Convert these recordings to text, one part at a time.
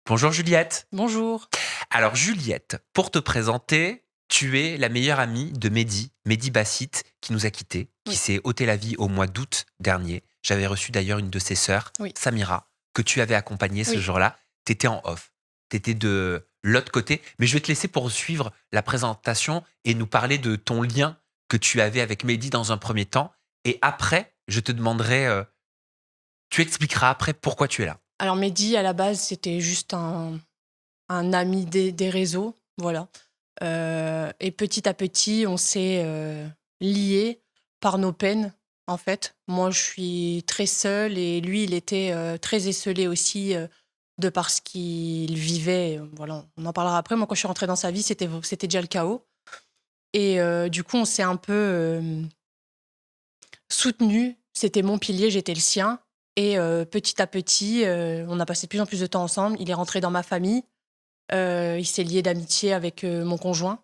Bonjour Juliette. Bonjour. Alors Juliette, pour te présenter, tu es la meilleure amie de Mehdi Bassite, qui nous a quittés, qui Oui, s'est ôté la vie au mois d'août dernier. J'avais reçu d'ailleurs une de ses sœurs, oui, Samira, que tu avais accompagnée ce oui. jour-là. Tu étais en off, tu étais de l'autre côté, mais je vais te laisser poursuivre la présentation et nous parler de ton lien que tu avais avec Mehdi dans un premier temps. Et après, je te demanderai, tu expliqueras après pourquoi tu es là. Alors Mehdi, à la base, c'était juste un ami des réseaux, voilà. Et petit à petit, on s'est liés par nos peines, en fait. Moi, je suis très seule et lui, il était très esseulé aussi de par ce qu'il vivait. Voilà, on en parlera après. Moi, quand je suis rentrée dans sa vie, c'était déjà le chaos. Et du coup, on s'est un peu soutenus. C'était mon pilier, j'étais le sien. Et petit à petit, on a passé de plus en plus de temps ensemble. Il est rentré dans ma famille. Il s'est lié d'amitié avec mon conjoint.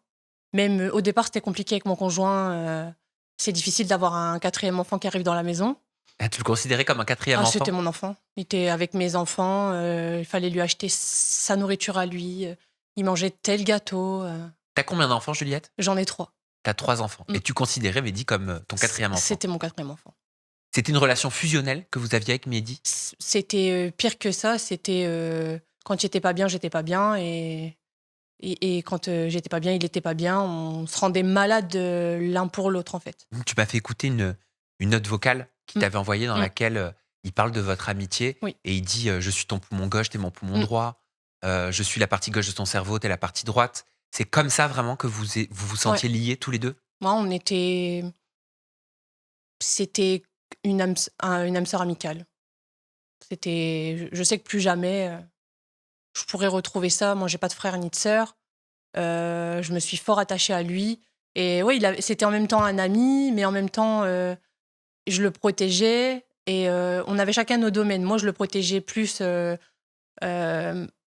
Même au départ, c'était compliqué avec mon conjoint. C'est difficile d'avoir un quatrième enfant qui arrive dans la maison. Ah, tu le considérais comme un quatrième Ah, c'était enfant? mon enfant. Il était avec mes enfants. Il fallait lui acheter sa nourriture à lui. Il mangeait tel gâteau. T'as combien d'enfants, Juliette? J'en ai 3. T'as 3 enfants Mm. et tu considérais Mehdi comme, ton quatrième enfant. C'était mon quatrième enfant. C'était une relation fusionnelle que vous aviez avec Mehdi? C'était pire que ça. C'était quand j'étais pas bien, j'étais pas bien. Et quand j'étais pas bien, il était pas bien. On se rendait malade l'un pour l'autre, en fait. Tu m'as fait écouter une note vocale qu'il Mm. t'avait envoyée dans Mm. laquelle, il parle de votre amitié Oui. et il dit, «Je suis ton poumon gauche, tu es mon poumon Mm. droit, je suis la partie gauche de ton cerveau, tu es la partie droite». C'est comme ça vraiment que vous Ouais. sentiez liés tous les 2? Moi, c'était une âme sœur amicale. Je sais que plus jamais, je pourrais retrouver ça. Moi, j'ai pas de frère ni de sœur. Je me suis fort attachée à lui et ouais, c'était en même temps un ami, mais en même temps, je le protégeais et on avait chacun nos domaines. Moi, je le protégeais plus,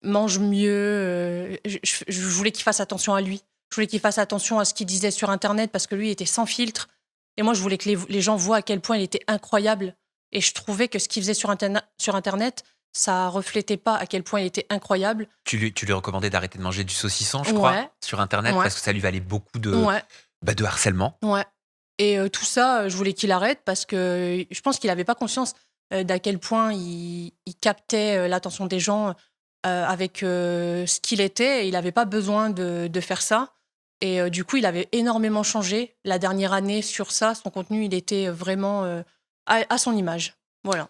mange mieux, je voulais qu'il fasse attention à lui. Je voulais qu'il fasse attention à ce qu'il disait sur internet parce que lui, il était sans filtre et moi, je voulais que les gens voient à quel point il était incroyable et je trouvais que ce qu'il faisait sur internet, ça reflétait pas à quel point il était incroyable. Tu lui recommandais d'arrêter de manger du saucisson, je crois, Ouais, sur internet ouais, parce que ça lui valait beaucoup ouais, de harcèlement. ouais et tout ça, je voulais qu'il arrête parce que je pense qu'il avait pas conscience, d'à quel point il captait, l'attention des gens, avec, ce qu'il était et il avait pas besoin de faire ça et du coup, il avait énormément changé la dernière année sur ça. Son contenu, il était, vraiment, à son image. Voilà,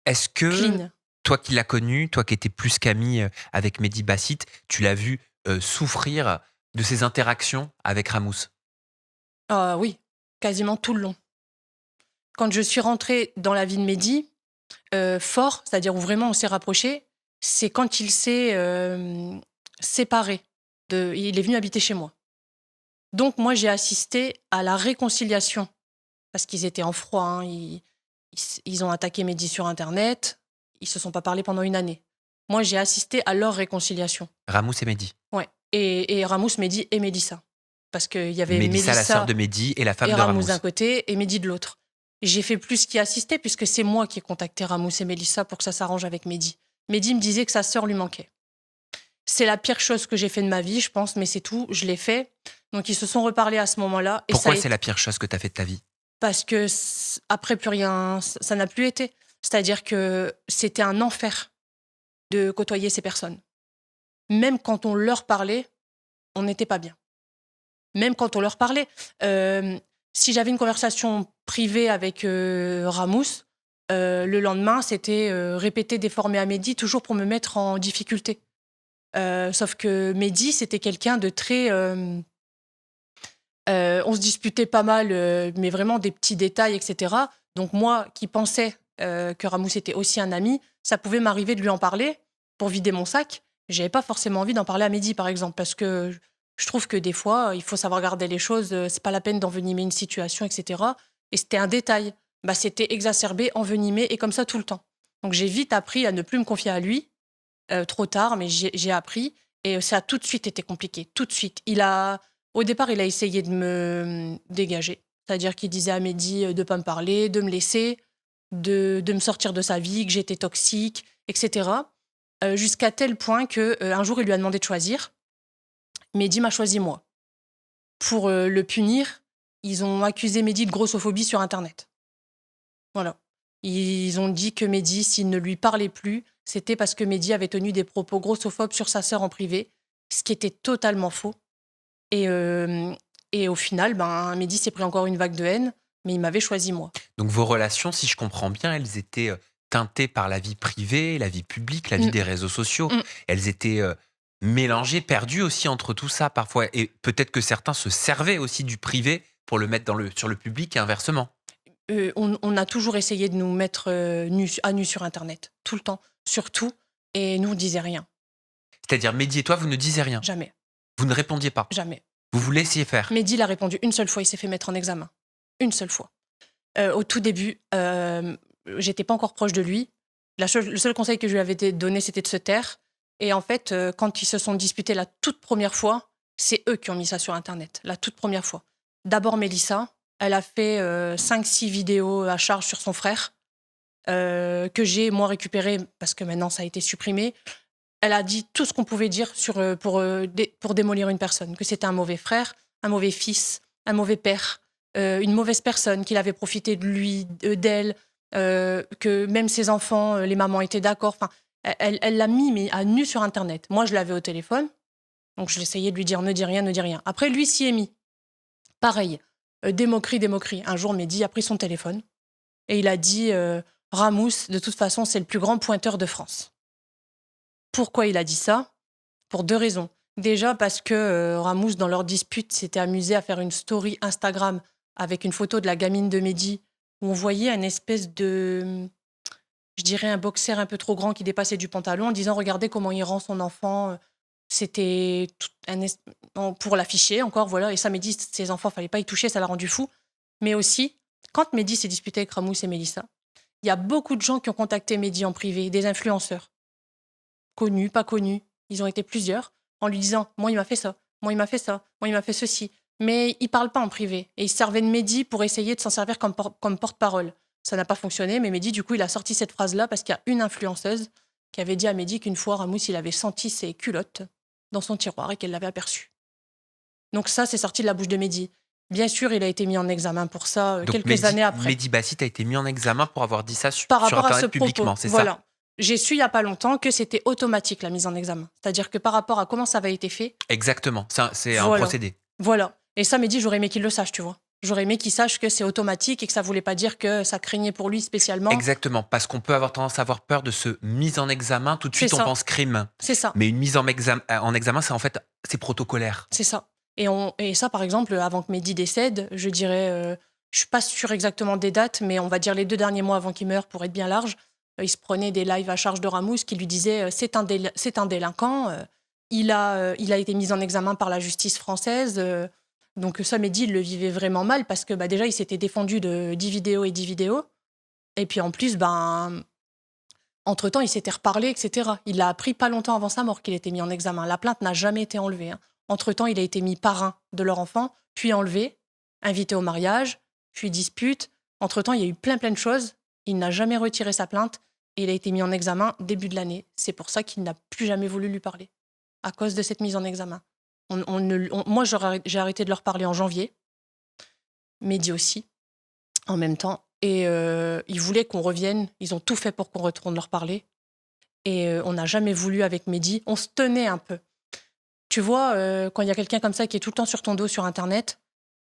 Est-ce que, clean. toi qui l'as connu, toi qui étais plus qu'ami, avec Mehdi Bassite, tu l'as vu, souffrir de ses interactions avec Ramous? Ah oui, quasiment tout le long. Quand je suis rentrée dans la vie de Mehdi, fort, c'est-à-dire où vraiment on s'est rapprochés, c'est quand il s'est, séparé il est venu habiter chez moi. Donc moi, j'ai assisté à la réconciliation parce qu'ils étaient en froid, hein. Ils ont attaqué Mehdi sur internet, ils se sont pas parlé pendant une année. Moi, j'ai assisté à leur réconciliation. Ramous et Mehdi. Ouais et Ramous, Mehdi et Mélissa. Parce qu'il y avait Mélissa, la sœur Mélissa de Mehdi et la femme et de Ramous Ramous. d'un côté et Mehdi de l'autre. J'ai fait plus qu'y assister puisque c'est moi qui ai contacté Ramous et Mélissa pour que ça s'arrange avec Mehdi. Mehdi me disait que sa sœur lui manquait. C'est la pire chose que j'ai fait de ma vie, je pense, mais c'est tout, je l'ai fait. Donc ils se sont reparlés à ce moment-là et ça a Pourquoi c'est été la pire chose que tu as fait de ta vie? parce que après plus rien, ça n'a plus été. C'est-à-dire que c'était un enfer de côtoyer ces personnes. Même quand on leur parlait, on n'était pas bien. Même quand on leur parlait. Si j'avais une conversation privée avec Ramous, le lendemain, c'était répéter, déformer à Mehdi, toujours pour me mettre en difficulté. Sauf que Mehdi, c'était quelqu'un de très... on se disputait pas mal, mais vraiment des petits détails, etc. Donc moi, qui pensais que Ramous était aussi un ami, ça pouvait m'arriver de lui en parler pour vider mon sac. J'avais pas forcément envie d'en parler à Mehdi, par exemple, parce que je trouve que des fois, il faut savoir garder les choses. C'est pas la peine d'envenimer une situation, etc. Et c'était un détail. Bah, c'était exacerbé, envenimé, et comme ça tout le temps. Donc j'ai vite appris à ne plus me confier à lui, trop tard, mais j'ai appris. Et ça a tout de suite été compliqué, tout de suite. Au départ, il a essayé de me dégager. C'est-à-dire qu'il disait à Mehdi de ne pas me parler, de me laisser, de me sortir de sa vie, que j'étais toxique, etc. jusqu'à tel point qu'un jour, il lui a demandé de choisir. Mehdi m'a choisi moi. Pour le punir, ils ont accusé Mehdi de grossophobie sur Internet. Voilà. Ils ont dit que Mehdi, s'il ne lui parlait plus, c'était parce que Mehdi avait tenu des propos grossophobes sur sa sœur en privé, ce qui était totalement faux. Et au final, Mehdi s'est pris encore une vague de haine, mais il m'avait choisi moi. Donc vos relations, si je comprends bien, elles étaient teintées par la vie privée, la vie publique, la vie des réseaux sociaux. Elles étaient mélangées, perdues aussi entre tout ça parfois. Et peut-être que certains se servaient aussi du privé pour le mettre sur le public et inversement. On a toujours essayé de nous mettre à nu sur Internet, tout le temps, surtout, et nous, on disait rien. C'est-à-dire, Mehdi et toi, vous ne disiez rien? Jamais. Vous ne répondiez pas? Jamais. Vous vous laissiez faire? Mehdi l'a répondu une seule fois, il s'est fait mettre en examen. Une seule fois. Au tout début, j'étais pas encore proche de lui. Le seul conseil que je lui avais donné, c'était de se taire. Et en fait, quand ils se sont disputés la toute première fois, c'est eux qui ont mis ça sur Internet, la toute première fois. D'abord, Mélissa, elle a fait 5-6 vidéos à charge sur son frère, que j'ai, moi, récupéré parce que maintenant, ça a été supprimé. Elle a dit tout ce qu'on pouvait dire pour démolir une personne, que c'était un mauvais frère, un mauvais fils, un mauvais père, une mauvaise personne, qu'il avait profité de lui, d'elle, que même ses enfants, les mamans étaient d'accord. Enfin, elle l'a mis mais à nu sur Internet. Moi, je l'avais au téléphone, donc je essayais de lui dire ne dis rien, ne dis rien. Après, lui s'y est mis. Pareil, des moqueries. Un jour, Mehdi a pris son téléphone et il a dit Ramous, de toute façon, c'est le plus grand pointeur de France. Pourquoi il a dit ça? Pour 2 raisons. Déjà parce que Ramous, dans leur dispute, s'était amusé à faire une story Instagram avec une photo de la gamine de Mehdi où on voyait une espèce de, je dirais, un boxer un peu trop grand qui dépassait du pantalon en disant « Regardez comment il rend son enfant ». C'était pour l'afficher encore, voilà. Et ça, Mehdi, ses enfants, fallait pas y toucher, ça l'a rendu fou. Mais aussi, quand Mehdi s'est disputé avec Ramous et Mélissa, il y a beaucoup de gens qui ont contacté Mehdi en privé, des influenceurs. Connus, pas connus, ils ont été plusieurs, en lui disant « Moi, il m'a fait ça, moi, il m'a fait ça, moi, il m'a fait ceci ». Mais ils ne parlent pas en privé. Et ils se servaient de Mehdi pour essayer de s'en servir comme porte-parole. Ça n'a pas fonctionné, mais Mehdi, du coup, il a sorti cette phrase-là parce qu'il y a une influenceuse qui avait dit à Mehdi qu'une fois, Ramous, il avait senti ses culottes dans son tiroir et qu'elle l'avait aperçu. Donc ça, c'est sorti de la bouche de Mehdi. Bien sûr, il a été mis en examen pour ça quelques années après. Mehdi Bassit a été mis en examen pour avoir dit ça sur rapport Internet à ce publiquement, propos. c'est Voilà. ça? J'ai su il n'y a pas longtemps que c'était automatique, la mise en examen. C'est-à-dire que par rapport à comment ça avait été fait... Exactement, c'est un Voilà. procédé. Voilà. Et ça, Mehdi, j'aurais aimé qu'il le sache, tu vois. J'aurais aimé qu'il sache que c'est automatique et que ça ne voulait pas dire que ça craignait pour lui spécialement. Exactement, parce qu'on peut avoir tendance à avoir peur de ce mise en examen. Tout de suite, on pense crime. C'est ça. Mais une mise en examen, c'est protocolaire. C'est ça. Et ça, par exemple, avant que Mehdi décède, je dirais, je suis pas sûre exactement des dates, mais on va dire les 2 derniers mois avant qu'il meure pour être bien large, il se prenait des lives à charge de Ramous qui lui disaient c'est un délinquant, il a été mis en examen par la justice française. Donc ça, Mehdi, il le vivait vraiment mal parce que déjà, il s'était défendu de 10 vidéos. Et puis en plus, entre-temps, il s'était reparlé, etc. Il l'a appris pas longtemps avant sa mort qu'il était mis en examen. La plainte n'a jamais été enlevée. Entre-temps, il a été mis parrain de leur enfant, puis enlevé, invité au mariage, puis dispute. Entre-temps, il y a eu plein de choses. Il n'a jamais retiré sa plainte et il a été mis en examen début de l'année. C'est pour ça qu'il n'a plus jamais voulu lui parler, à cause de cette mise en examen. Moi, j'ai arrêté de leur parler en janvier. Mehdi aussi, en même temps. Et ils voulaient qu'on revienne. Ils ont tout fait pour qu'on retourne leur parler. Et on n'a jamais voulu avec Mehdi. On se tenait un peu. Tu vois, quand il y a quelqu'un comme ça qui est tout le temps sur ton dos sur Internet,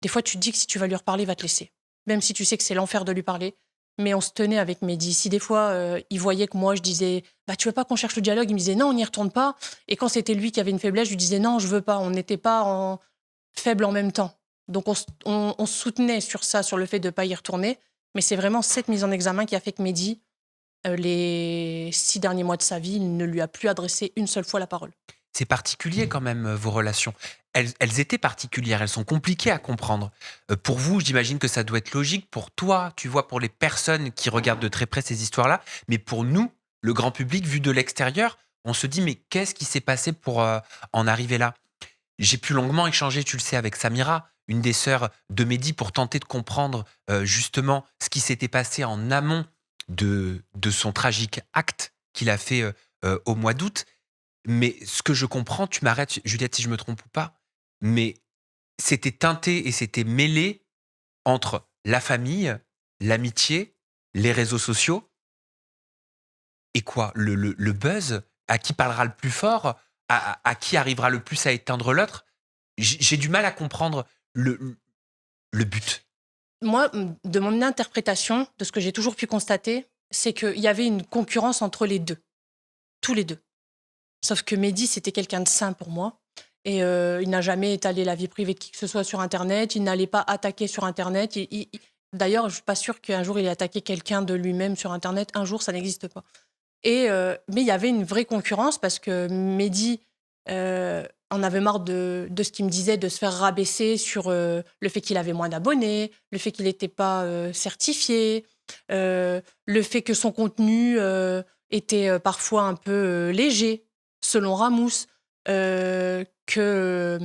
des fois, tu te dis que si tu vas lui reparler, il va te laisser. Même si tu sais que c'est l'enfer de lui parler. Mais on se tenait avec Mehdi. Si des fois, il voyait que moi, je disais « Tu veux pas qu'on cherche le dialogue ?» Il me disait « Non, on n'y retourne pas. » Et quand c'était lui qui avait une faiblesse, je lui disais « Non, je veux pas. » On n'était pas faibles en même temps. Donc, on se soutenait sur ça, sur le fait de ne pas y retourner. Mais c'est vraiment cette mise en examen qui a fait que Mehdi, les 6 derniers mois de sa vie, il ne lui a plus adressé une seule fois la parole. C'est particulier quand même, vos relations. Elles étaient particulières, elles sont compliquées à comprendre. Pour vous, j'imagine que ça doit être logique. Pour toi, tu vois, pour les personnes qui regardent de très près ces histoires-là. Mais pour nous, le grand public, vu de l'extérieur, on se dit, mais qu'est-ce qui s'est passé pour en arriver là? J'ai pu longuement échanger, tu le sais, avec Samira, une des sœurs de Mehdi, pour tenter de comprendre justement ce qui s'était passé en amont de son tragique acte qu'il a fait au mois d'août. Mais ce que je comprends, tu m'arrêtes, Juliette, si je me trompe ou pas, mais c'était teinté et c'était mêlé entre la famille, l'amitié, les réseaux sociaux et quoi? Le buzz? À qui parlera le plus fort? À qui arrivera le plus à éteindre l'autre? J'ai du mal à comprendre le le but. Moi, de mon interprétation, de ce que j'ai toujours pu constater, c'est qu'il y avait une concurrence entre les 2, tous les 2. Sauf que Mehdi, c'était quelqu'un de sain pour moi et il n'a jamais étalé la vie privée de qui que ce soit sur internet, il n'allait pas attaquer sur internet. D'ailleurs, je suis pas sûre qu'un jour il ait attaqué quelqu'un de lui-même sur internet. Un jour, ça n'existe pas. Et mais il y avait une vraie concurrence parce que Mehdi en avait marre de ce qu'il me disait, de se faire rabaisser sur le fait qu'il avait moins d'abonnés, le fait qu'il n'était pas certifié, le fait que son contenu était parfois un peu léger, selon Ramous, que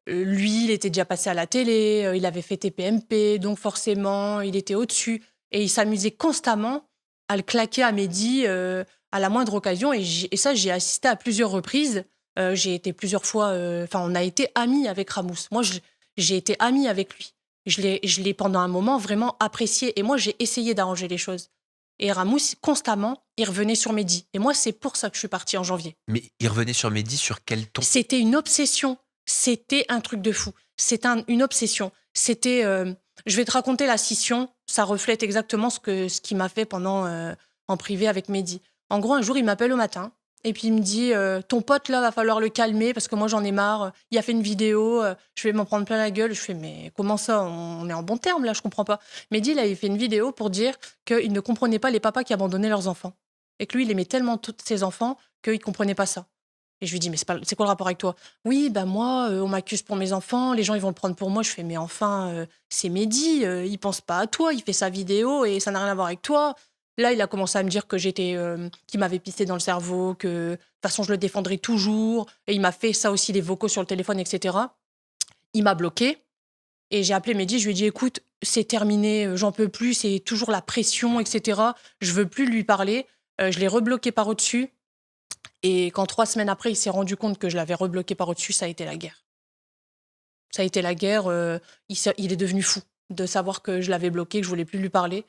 lui, il était déjà passé à la télé, il avait fait TPMP, donc forcément, il était au-dessus. Et il s'amusait constamment à le claquer à Mehdi à la moindre occasion. Et ça, j'ai assisté à plusieurs reprises. J'ai été plusieurs fois... Enfin, on a été amis avec Ramous. Moi, j'ai été amie avec lui. Je l'ai pendant un moment vraiment apprécié. Et moi, j'ai essayé d'arranger les choses. Et Ramous, constamment, il revenait sur Mehdi. Et moi, c'est pour ça que je suis partie en janvier. Mais il revenait sur Mehdi sur quel ton? C'était une obsession. C'était un truc de fou. C'était une obsession. C'était... je vais te raconter la scission. Ça reflète exactement ce qu'il m'a fait pendant en privé avec Mehdi. En gros, un jour, il m'appelle au matin. Et puis, il me dit ton pote, là, va falloir le calmer parce que moi, j'en ai marre. Il a fait une vidéo. Je vais m'en prendre plein la gueule. Je fais mais comment ça? On est en bon terme, là, je comprends pas. Mehdi, là, il fait une vidéo pour dire qu'il ne comprenait pas les papas qui abandonnaient leurs enfants. Et que lui, il aimait tellement tous ses enfants qu'il ne comprenait pas ça. Et je lui dis, mais c'est quoi le rapport avec toi? Oui, bah moi, on m'accuse pour mes enfants, les gens ils vont le prendre pour moi. Je fais, mais enfin, c'est Mehdi, il pense pas à toi, il fait sa vidéo et ça n'a rien à voir avec toi. Là, il a commencé à me dire que qu'il m'avait pissé dans le cerveau, que de toute façon je le défendrai toujours. Et il m'a fait ça aussi, les vocaux sur le téléphone, etc. Il m'a bloqué et j'ai appelé Mehdi, je lui ai dit, écoute, c'est terminé, j'en peux plus, c'est toujours la pression, etc. Je veux plus lui parler. Je l'ai rebloqué par au-dessus. Et quand 3 semaines après, il s'est rendu compte que je l'avais rebloqué par au-dessus, ça a été la guerre. Ça a été la guerre. Il est devenu fou de savoir que je l'avais bloqué, que je voulais plus lui parler.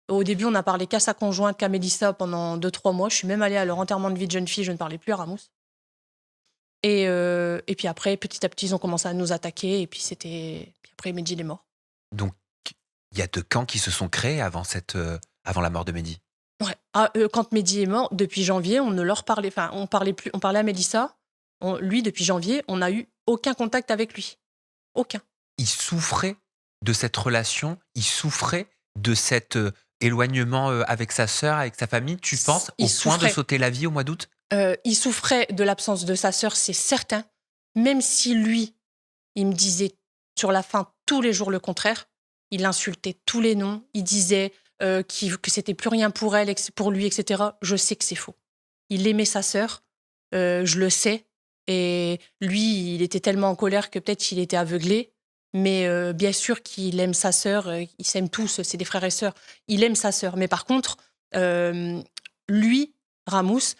Au début, on n'a parlé qu'à sa conjointe, qu'à Mélissa pendant 2-3 mois. Je suis même allée à leur enterrement de vie de jeune fille, je ne parlais plus à Ramous. Et puis après, petit à petit, ils ont commencé à nous attaquer. Et puis puis après, Mehdi, il est mort. Donc, il y a 2 camps qui se sont créés avant la mort de Mehdi? Ouais. Quand Mehdi est mort, depuis janvier, on ne leur parlait... Enfin, on parlait plus. On parlait à Mélissa. Lui, depuis janvier, on n'a eu aucun contact avec lui. Aucun. Il souffrait de cette relation? Il souffrait de cet éloignement avec sa sœur, avec sa famille, tu penses, Il au point de souffrait. sauter la vie au mois d'août? Il souffrait de l'absence de sa sœur, c'est certain. Même si lui, il me disait sur la fin tous les jours le contraire. Il insultait tous les noms. Il disait que c'était plus rien pour elle, pour lui, etc. Je sais que c'est faux. Il aimait sa sœur, je le sais. Et lui, il était tellement en colère que peut-être qu'il était aveuglé. Mais bien sûr qu'il aime sa sœur. Ils s'aiment tous, c'est des frères et sœurs. Il aime sa sœur. Mais par contre, lui, Ramous,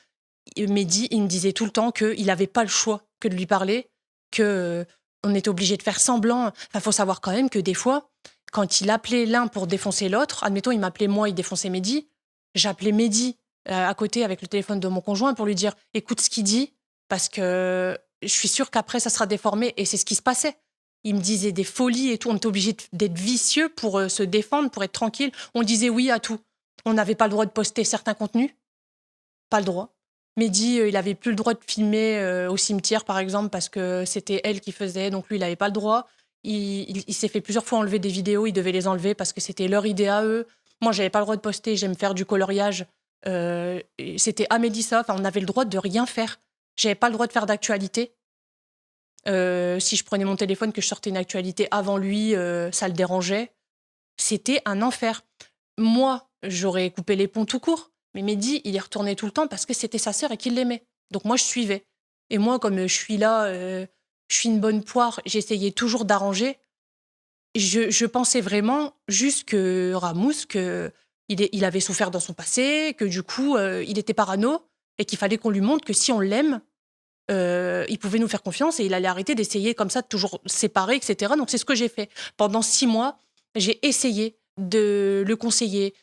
Mehdi, il me disait tout le temps qu'il n'avait pas le choix que de lui parler, que on était obligé de faire semblant. Enfin, faut savoir quand même que des fois, quand il appelait l'un pour défoncer l'autre, admettons, il m'appelait moi, il défonçait Mehdi, j'appelais Mehdi à côté avec le téléphone de mon conjoint pour lui dire écoute ce qu'il dit, parce que je suis sûre qu'après, ça sera déformé. Et c'est ce qui se passait. Il me disait des folies et tout. On était obligé d'être vicieux pour se défendre, pour être tranquille. On disait oui à tout. On n'avait pas le droit de poster certains contenus. Pas le droit. Mehdi, il avait plus le droit de filmer au cimetière, par exemple, parce que c'était elle qui faisait, donc lui, il n'avait pas le droit. Il s'est fait plusieurs fois enlever des vidéos, il devait les enlever parce que c'était leur idée à eux. Moi, j'avais pas le droit de poster, j'aime faire du coloriage. C'était à Mélissa, enfin, on avait le droit de rien faire. J'avais pas le droit de faire d'actualité. Si je prenais mon téléphone, que je sortais une actualité avant lui, ça le dérangeait. C'était un enfer. Moi, j'aurais coupé les ponts tout court. Mais Mehdi, il y retournait tout le temps parce que c'était sa sœur et qu'il l'aimait. Donc moi, je suivais. Et moi, comme je suis là, je suis une bonne poire, j'essayais toujours d'arranger. Je pensais vraiment juste que Ramous, il avait souffert dans son passé, que du coup, il était parano et qu'il fallait qu'on lui montre que si on l'aime, il pouvait nous faire confiance et il allait arrêter d'essayer comme ça de toujours séparer, etc. Donc c'est ce que j'ai fait. Pendant 6 mois, j'ai essayé de le conseiller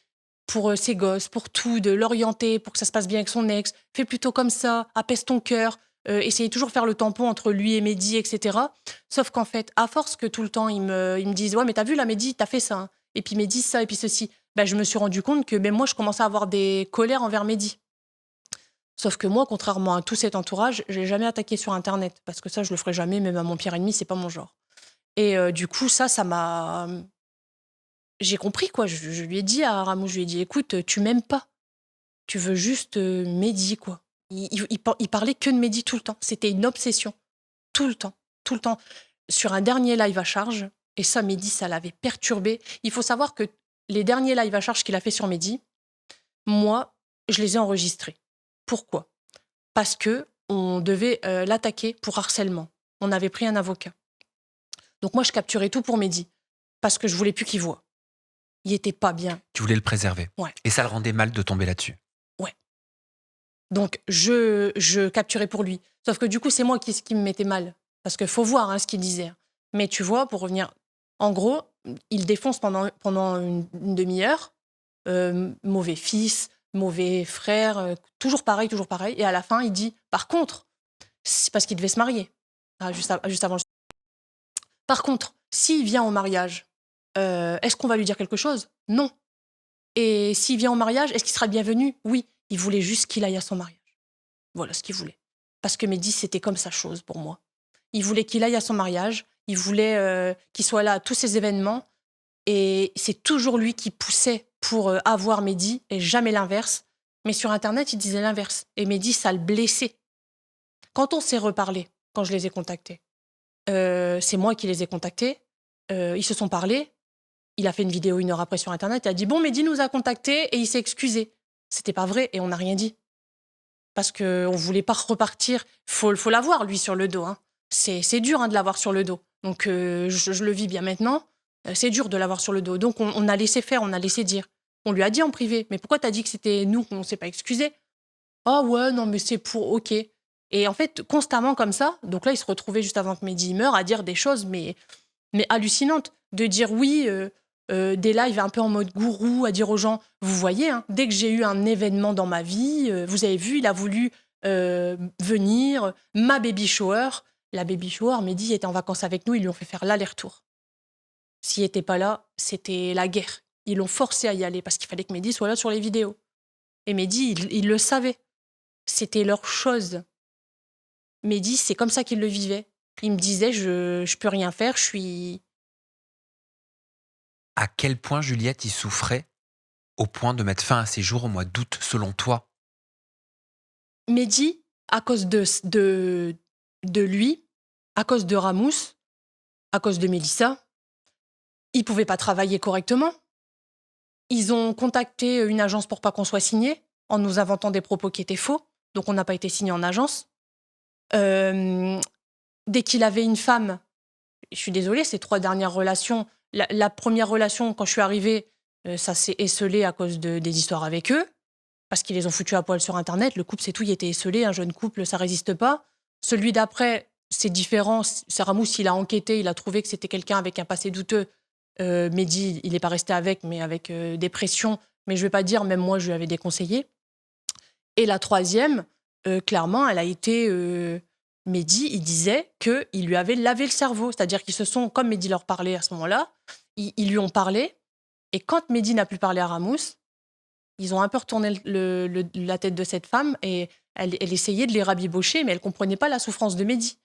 pour ses gosses, pour tout, de l'orienter pour que ça se passe bien avec son ex. Fais plutôt comme ça, apaise ton cœur. Essayer toujours de faire le tampon entre lui et Mehdi, etc. Sauf qu'en fait, à force que tout le temps ils me disent ouais mais t'as vu là Mehdi, t'as fait ça, hein. Et puis Mehdi ça et puis ceci, ben, je me suis rendu compte que ben, moi je commençais à avoir des colères envers Mehdi. Sauf que moi, contrairement à tout cet entourage, j'ai jamais attaqué sur Internet parce que ça, je le ferai jamais, même à mon pire ennemi, c'est pas mon genre. Et du coup, ça m'a. J'ai compris quoi. Je lui ai dit à Ramou, je lui ai dit, écoute, tu m'aimes pas, tu veux juste Mehdi quoi. Il parlait que de Mehdi tout le temps. C'était une obsession, tout le temps, tout le temps. Sur un dernier live à charge, et ça, Mehdi, ça l'avait perturbé. Il faut savoir que les derniers lives à charge qu'il a fait sur Mehdi, moi, je les ai enregistrés. Pourquoi ? Parce que on devait l'attaquer pour harcèlement. On avait pris un avocat. Donc moi, je capturais tout pour Mehdi, parce que je voulais plus qu'il voie. Il était pas bien. Tu voulais le préserver. Ouais. Et ça le rendait mal de tomber là-dessus. Ouais. Donc je capturais pour lui. Sauf que du coup, c'est moi qui me mettais mal. Parce qu'il faut voir ce qu'il disait. Mais tu vois, pour revenir... En gros, il défonce pendant une demi-heure. Mauvais fils, mauvais frère, toujours pareil. Et à la fin, il dit, par contre, c'est parce qu'il devait se marier, juste avant. Par contre, s'il vient au mariage, est-ce qu'on va lui dire quelque chose ? Non. Et s'il vient au mariage, est-ce qu'il sera le bienvenu ? Oui. Il voulait juste qu'il aille à son mariage. Voilà ce qu'il voulait. Parce que Mehdi, c'était comme sa chose pour moi. Il voulait qu'il aille à son mariage, il voulait qu'il soit là à tous ces événements, et c'est toujours lui qui poussait pour avoir Mehdi, et jamais l'inverse. Mais sur Internet, il disait l'inverse. Et Mehdi, ça le blessait. Quand on s'est reparlé, quand je les ai contactés, c'est moi qui les ai contactés, ils se sont parlé, il a fait une vidéo 1 heure après sur Internet, il a dit « Bon, Mehdi nous a contactés et il s'est excusé ». C'était pas vrai et on n'a rien dit. Parce qu'on voulait pas repartir. Faut l'avoir, lui, sur le dos. Hein. C'est dur de l'avoir sur le dos. Donc, je le vis bien maintenant. C'est dur de l'avoir sur le dos. Donc, on a laissé faire, on a laissé dire. On lui a dit en privé, mais pourquoi t'as dit que c'était nous qu'on s'est pas excusé ? Ah ouais, non, mais c'est pour... Ok. Et en fait, constamment comme ça, donc là, il se retrouvait juste avant que Mehdi meure à dire des choses, mais hallucinantes. De dire oui, des lives un peu en mode gourou, à dire aux gens, vous voyez, dès que j'ai eu un événement dans ma vie, vous avez vu, il a voulu venir, ma baby shower. La baby shower, Mehdi était en vacances avec nous, ils lui ont fait faire l'aller-retour. S'il n'était pas là, c'était la guerre. Ils l'ont forcé à y aller parce qu'il fallait que Mehdi soit là sur les vidéos. Et Mehdi, il le savait. C'était leur chose. Mehdi, c'est comme ça qu'il le vivait. Il me disait, je peux rien faire, je suis... À quel point Juliette y souffrait au point de mettre fin à ses jours au mois d'août, selon toi ? Mehdi, à cause de lui, à cause de Ramous, à cause de Mélissa, ils pouvaient pas travailler correctement. Ils ont contacté une agence pour pas qu'on soit signé, en nous inventant des propos qui étaient faux. Donc on n'a pas été signé en agence. Dès qu'il avait une femme, je suis désolée, ces 3 dernières relations, la première relation, quand je suis arrivée, ça s'est esselé à cause des histoires avec eux, parce qu'ils les ont foutus à poil sur Internet. Le couple, c'est tout, il était esselé. Un jeune couple, ça résiste pas. Celui d'après, c'est différent. C'est Ramous, il a enquêté, il a trouvé que c'était quelqu'un avec un passé douteux. Mehdi, il n'est pas resté avec, mais avec des pressions. Mais je vais pas dire, même moi, je lui avais déconseillé. Et la troisième, clairement, elle a été... Mehdi, il disait qu'il lui avait lavé le cerveau. C'est-à-dire qu'ils se sont, comme Mehdi leur parlait à ce moment-là, ils lui ont parlé. Et quand Mehdi n'a plus parlé à Ramous, ils ont un peu retourné la tête de cette femme et elle essayait de les rabibocher, mais elle ne comprenait pas la souffrance de Mehdi.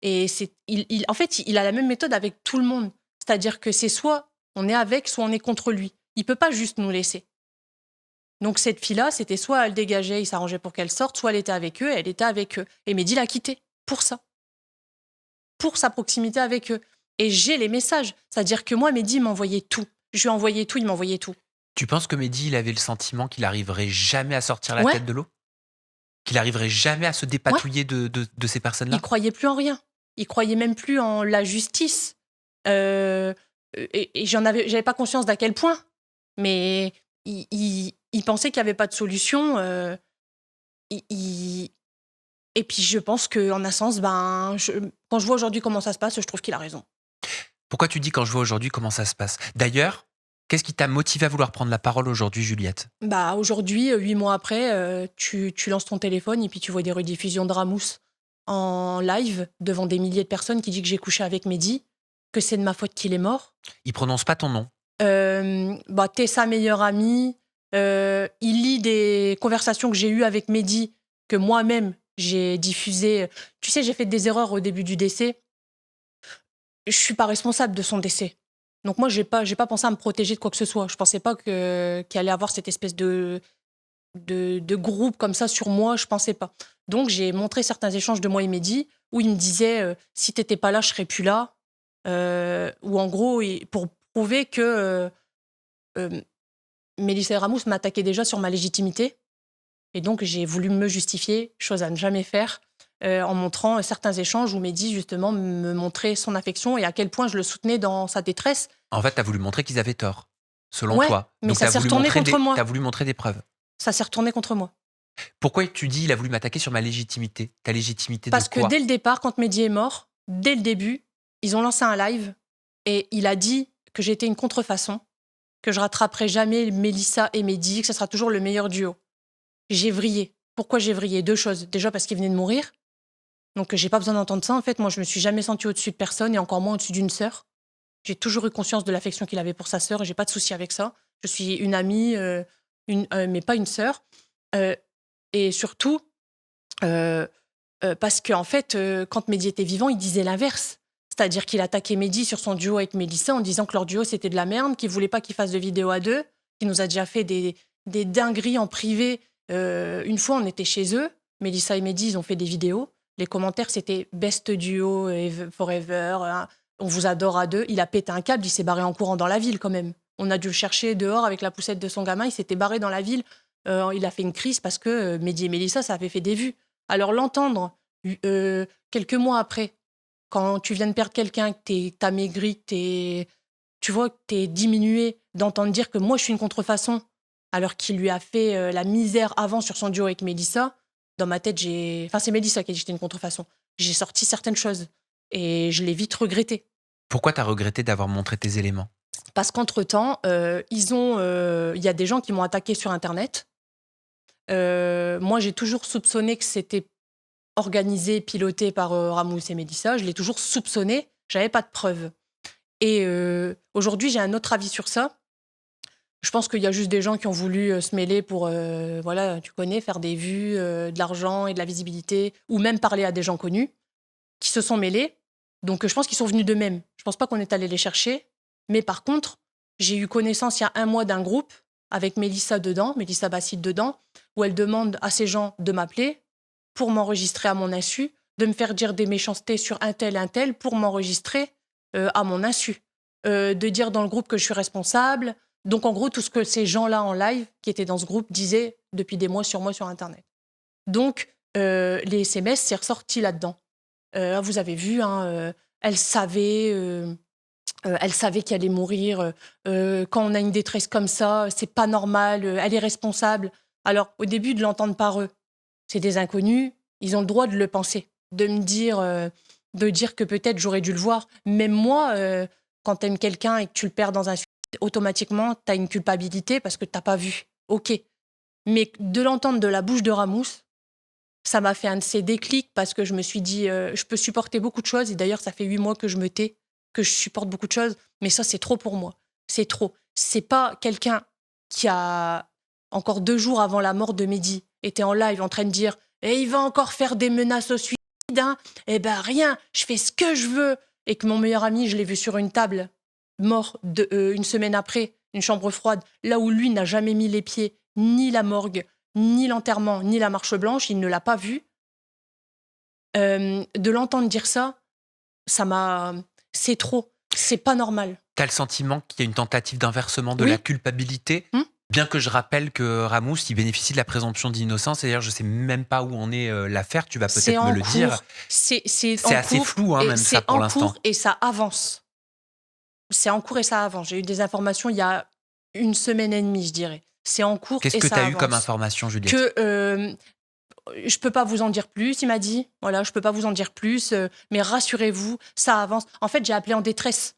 Et en fait, il a la même méthode avec tout le monde. C'est-à-dire que c'est soit on est avec, soit on est contre lui. Il ne peut pas juste nous laisser. Donc cette fille-là, c'était soit elle dégageait, il s'arrangeait pour qu'elle sorte, soit elle était avec eux, elle était avec eux. Et Mehdi l'a quittée pour ça. Pour sa proximité avec eux. Et j'ai les messages. C'est-à-dire que moi, Mehdi m'envoyait tout. Je lui envoyais tout, il m'envoyait tout. Tu penses que Mehdi, il avait le sentiment qu'il arriverait jamais à sortir la Ouais. tête de l'eau ? Qu'il arriverait jamais à se dépatouiller de ces personnes-là ? Il croyait plus en rien. Il croyait même plus en la justice. Et j'avais pas conscience d'à quel point. Mais il pensait qu'il n'y avait pas de solution. il- Et puis je pense qu'en un sens, quand je vois aujourd'hui comment ça se passe, je trouve qu'il a raison. Pourquoi tu dis quand je vois aujourd'hui comment ça se passe? D'ailleurs, qu'est-ce qui t'a motivé à vouloir prendre la parole aujourd'hui, Juliette? Bah, aujourd'hui, 8 mois après, tu lances ton téléphone et puis tu vois des rediffusions de Ramous en live devant des milliers de personnes qui dit que j'ai couché avec Mehdi, que c'est de ma faute qu'il est mort. Il prononce pas ton nom. T'es sa meilleure amie. Il lit des conversations que j'ai eues avec Mehdi, que moi-même j'ai diffusées. Tu sais, j'ai fait des erreurs au début du décès. Je suis pas responsable de son décès. Donc moi, j'ai pas pensé à me protéger de quoi que ce soit. Je pensais pas qu'il allait avoir cette espèce de groupe comme ça sur moi. Je pensais pas. Donc j'ai montré certains échanges de moi et Mehdi où il me disait si t'étais pas là, je serais plus là. Ou en gros, pour prouver que euh, Mélissa et Ramous m'attaquaient déjà sur ma légitimité. Et donc, j'ai voulu me justifier, chose à ne jamais faire, en montrant certains échanges où Mehdi, justement, me montrait son affection et à quel point je le soutenais dans sa détresse. En fait, tu as voulu montrer qu'ils avaient tort, selon Ouais, toi. mais Donc, ça s'est retourné contre moi. tu as voulu montrer des preuves. Ça s'est retourné contre moi. Pourquoi tu dis il a voulu m'attaquer sur ma légitimité? Ta légitimité Parce de quoi? que dès le départ, quand Mehdi est mort, dès le début, ils ont lancé un live et il a dit que j'étais une contrefaçon, que je rattraperai jamais Mélissa et Mehdi, que ce sera toujours le meilleur duo. J'ai vrillé. Pourquoi j'ai vrillé? Deux choses. Déjà parce qu'il venait de mourir. Donc j'ai pas besoin d'entendre ça. En fait, moi, je me suis jamais sentie au-dessus de personne et encore moins au-dessus d'une sœur. J'ai toujours eu conscience de l'affection qu'il avait pour sa sœur et j'ai pas de souci avec ça. Je suis une amie, mais pas une sœur. Euh, et surtout, euh, parce qu'en fait, quand Mehdi était vivant, il disait l'inverse. C'est-à-dire qu'il attaquait Mehdi sur son duo avec Mélissa en disant que leur duo c'était de la merde, qu'il voulait pas qu'ils fassent de vidéos à deux, qu'il nous a déjà fait des dingueries en privé. Une fois, on était chez eux, Mélissa et Mehdi, ils ont fait des vidéos. Les commentaires, c'était best duo forever, hein, on vous adore à deux. Il a pété un câble, il s'est barré en courant dans la ville quand même. On a dû le chercher dehors avec la poussette de son gamin, il s'était barré dans la ville. Il a fait une crise parce que Mehdi et Mélissa, ça avait fait des vues. Alors l'entendre quelques mois après, quand tu viens de perdre quelqu'un, que t'as maigri, tu vois, que t'es diminué, d'entendre dire que moi je suis une contrefaçon, alors qu'il lui a fait la misère avant sur son duo avec Mélissa, dans ma tête, enfin, c'est Mélissa qui a dit que j'étais une contrefaçon. J'ai sorti certaines choses et je l'ai vite regretté. Pourquoi tu as regretté d'avoir montré tes éléments? Parce qu'entre-temps, il y a des gens qui m'ont attaqué sur Internet. Moi, j'ai toujours soupçonné que c'était organisé, piloté par Ramous et Mélissa. Je l'ai toujours soupçonné, j'avais pas de preuves. Et aujourd'hui, j'ai un autre avis sur ça. Je pense qu'il y a juste des gens qui ont voulu se mêler pour, voilà, tu connais, faire des vues, de l'argent et de la visibilité, ou même parler à des gens connus, qui se sont mêlés. Donc je pense qu'ils sont venus d'eux-mêmes. Je pense pas qu'on est allé les chercher. Mais par contre, j'ai eu connaissance il y a un mois d'un groupe avec Mélissa dedans, Mélissa Bacide dedans, où elle demande à ces gens de m'appeler pour m'enregistrer à mon insu, de me faire dire des méchancetés sur un tel pour m'enregistrer à mon insu. De dire dans le groupe que je suis responsable. Donc en gros, tout ce que ces gens-là en live, qui étaient dans ce groupe, disaient depuis des mois sur Internet. Donc les SMS, c'est ressorti là-dedans. Vous avez vu, hein, elle savait qu'elle allait mourir. Quand on a une détresse comme ça, c'est pas normal, elle est responsable. Alors, au début, de l'entendre par eux, c'est des inconnus, ils ont le droit de le penser, de me dire, de dire que peut-être j'aurais dû le voir. Même moi, quand t'aimes quelqu'un et que tu le perds dans un suicide, automatiquement, t'as une culpabilité parce que t'as pas vu. Ok. Mais de l'entendre de la bouche de Ramous, ça m'a fait un de ces déclics parce que je me suis dit, je peux supporter beaucoup de choses. Et d'ailleurs, ça fait 8 mois que je me tais, que je supporte beaucoup de choses. Mais ça, c'est trop pour moi. C'est trop. C'est pas quelqu'un qui a, encore 2 jours avant la mort de Mehdi, était en live en train de dire et il va encore faire des menaces au suicide. Hein. Eh ben rien, je fais ce que je veux. Et que mon meilleur ami, je l'ai vu sur une table, mort une semaine après, une chambre froide, là où lui n'a jamais mis les pieds, ni la morgue, ni l'enterrement, ni la marche blanche, il ne l'a pas vu. De l'entendre dire ça, c'est trop, c'est pas normal. T'as le sentiment qu'il y a une tentative d'inversement de la culpabilité? Bien que je rappelle que Ramous, il bénéficie de la présomption d'innocence. D'ailleurs, je sais même pas où en est l'affaire. Tu vas peut-être me le dire. C'est assez flou, hein, même ça, pour l'instant. C'est en cours et ça avance. C'est en cours et ça avance. J'ai eu des informations il y a 1 semaine et demie, je dirais. C'est en cours et ça avance. Qu'est-ce que tu as eu comme information, Juliette? Que Je peux pas vous en dire plus, il m'a dit. Voilà, je peux pas vous en dire plus, mais rassurez-vous, ça avance. En fait, j'ai appelé en détresse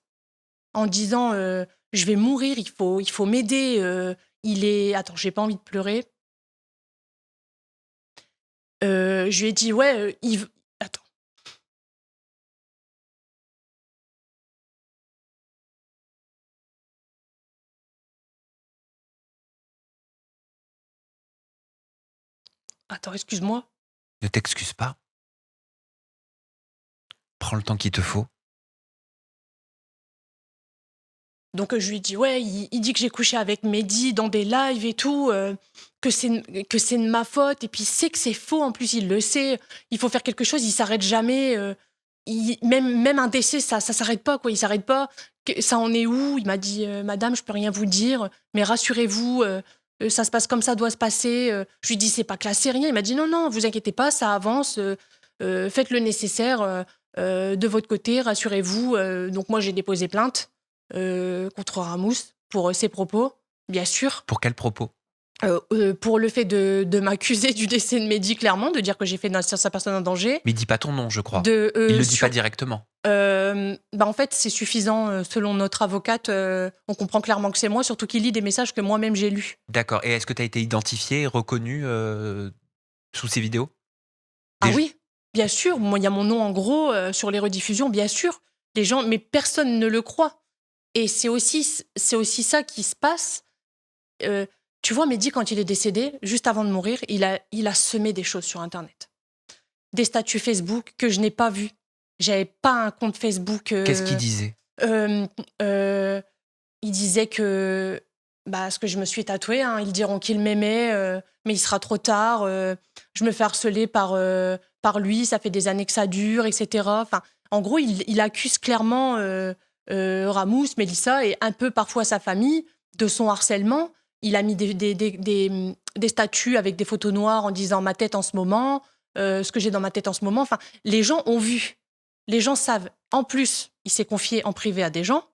en disant je vais mourir, il faut m'aider. Il est. Attends, j'ai pas envie de pleurer. Je lui ai dit ouais, attends. Attends, excuse-moi. Ne t'excuse pas. Prends le temps qu'il te faut. Donc je lui dis ouais, il dit que j'ai couché avec Mehdi dans des lives et tout, que c'est de ma faute. Et puis il sait que c'est faux. En plus, il le sait. Il faut faire quelque chose. Il s'arrête jamais. Même un décès, ça s'arrête pas quoi. Il s'arrête pas. Ça en est où? Il m'a dit Madame, je peux rien vous dire, mais rassurez-vous. Ça se passe comme ça doit se passer. Je lui dis c'est pas classé rien. Il m'a dit non, vous inquiétez pas, ça avance. Faites le nécessaire de votre côté, rassurez-vous. Donc moi j'ai déposé plainte contre Ramous pour ses propos, bien sûr. Pour quel propos? Pour le fait de m'accuser du décès de Mehdi, clairement, de dire que j'ai fait d'inscrire sa personne en danger. Mais il dit pas ton nom, je crois. Il le dit pas directement. En fait, c'est suffisant, selon notre avocate. On comprend clairement que c'est moi, surtout qu'il lit des messages que moi-même j'ai lus. D'accord. Et est-ce que tu as été identifié et reconnu sous ces vidéos? Ah oui, bien sûr. Moi, il y a mon nom en gros sur les rediffusions, bien sûr. Les gens, mais personne ne le croit. Et c'est aussi ça qui se passe. Tu vois, Mehdi, quand il est décédé, juste avant de mourir, il a semé des choses sur Internet. Des statuts Facebook que je n'ai pas vus. J'avais pas un compte Facebook. Qu'est-ce qu'il disait? Il disait que ce que je me suis tatoué, hein, ils diront qu'ils m'aimaient, mais il sera trop tard. Je me fais harceler par lui, ça fait des années que ça dure, etc. Enfin, en gros, il accuse clairement Ramous, Mélissa et un peu parfois sa famille de son harcèlement. Il a mis des statuts avec des photos noires en disant ma tête en ce moment, ce que j'ai dans ma tête en ce moment. Enfin, les gens ont vu, les gens savent. En plus, il s'est confié en privé à des gens.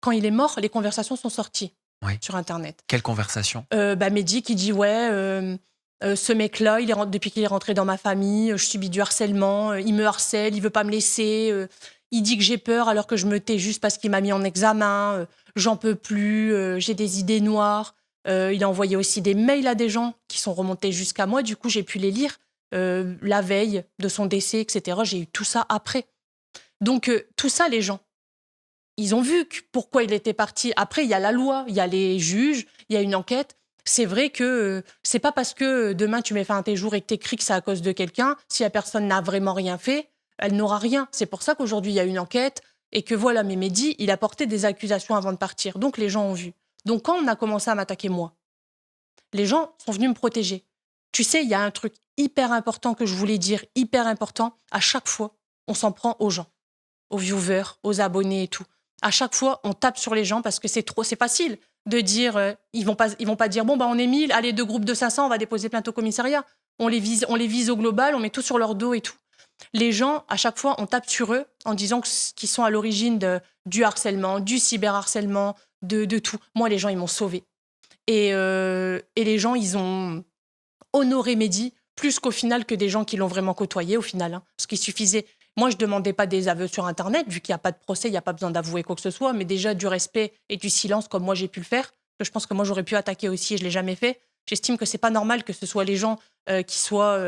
Quand il est mort, les conversations sont sorties sur Internet. Quelle conversation? Mehdi qui dit ce mec-là, depuis qu'il est rentré dans ma famille, je subis du harcèlement, il me harcèle, il veut pas me laisser, il dit que j'ai peur alors que je me tais juste parce qu'il m'a mis en examen, j'en peux plus, j'ai des idées noires. Il a envoyé aussi des mails à des gens qui sont remontés jusqu'à moi, du coup j'ai pu les lire la veille de son décès, etc. J'ai eu tout ça après. Donc tout ça, les gens, ils ont vu pourquoi il était parti. Après, il y a la loi, il y a les juges, il y a une enquête. C'est vrai que c'est pas parce que demain tu mets fin à tes jours et que t'écris que c'est à cause de quelqu'un. Si la personne n'a vraiment rien fait, elle n'aura rien. C'est pour ça qu'aujourd'hui il y a une enquête et que voilà. Mais Mehdi, il a porté des accusations avant de partir. Donc les gens ont vu. Donc quand on a commencé à m'attaquer moi, les gens sont venus me protéger. Tu sais, il y a un truc hyper important que je voulais dire, hyper important. À chaque fois, on s'en prend aux gens, aux viewers, aux abonnés et tout. À chaque fois, on tape sur les gens parce que c'est facile de dire, ils vont pas dire, bon, on est 1000, allez, 2 groupes de 500, on va déposer plainte au commissariat. On les vise au global, on met tout sur leur dos et tout. Les gens, à chaque fois, on tape sur eux en disant qu'ils sont à l'origine du harcèlement, du cyberharcèlement, de tout. Moi, les gens, ils m'ont sauvée. Et les gens, ils ont honoré Mehdi plus qu'au final que des gens qui l'ont vraiment côtoyé au final. Hein. Parce qu'il suffisait... Moi, je ne demandais pas des aveux sur Internet, vu qu'il n'y a pas de procès, il n'y a pas besoin d'avouer quoi que ce soit, mais déjà du respect et du silence, comme moi j'ai pu le faire, que je pense que moi j'aurais pu attaquer aussi et je ne l'ai jamais fait. J'estime que ce n'est pas normal que ce soit les gens qui soient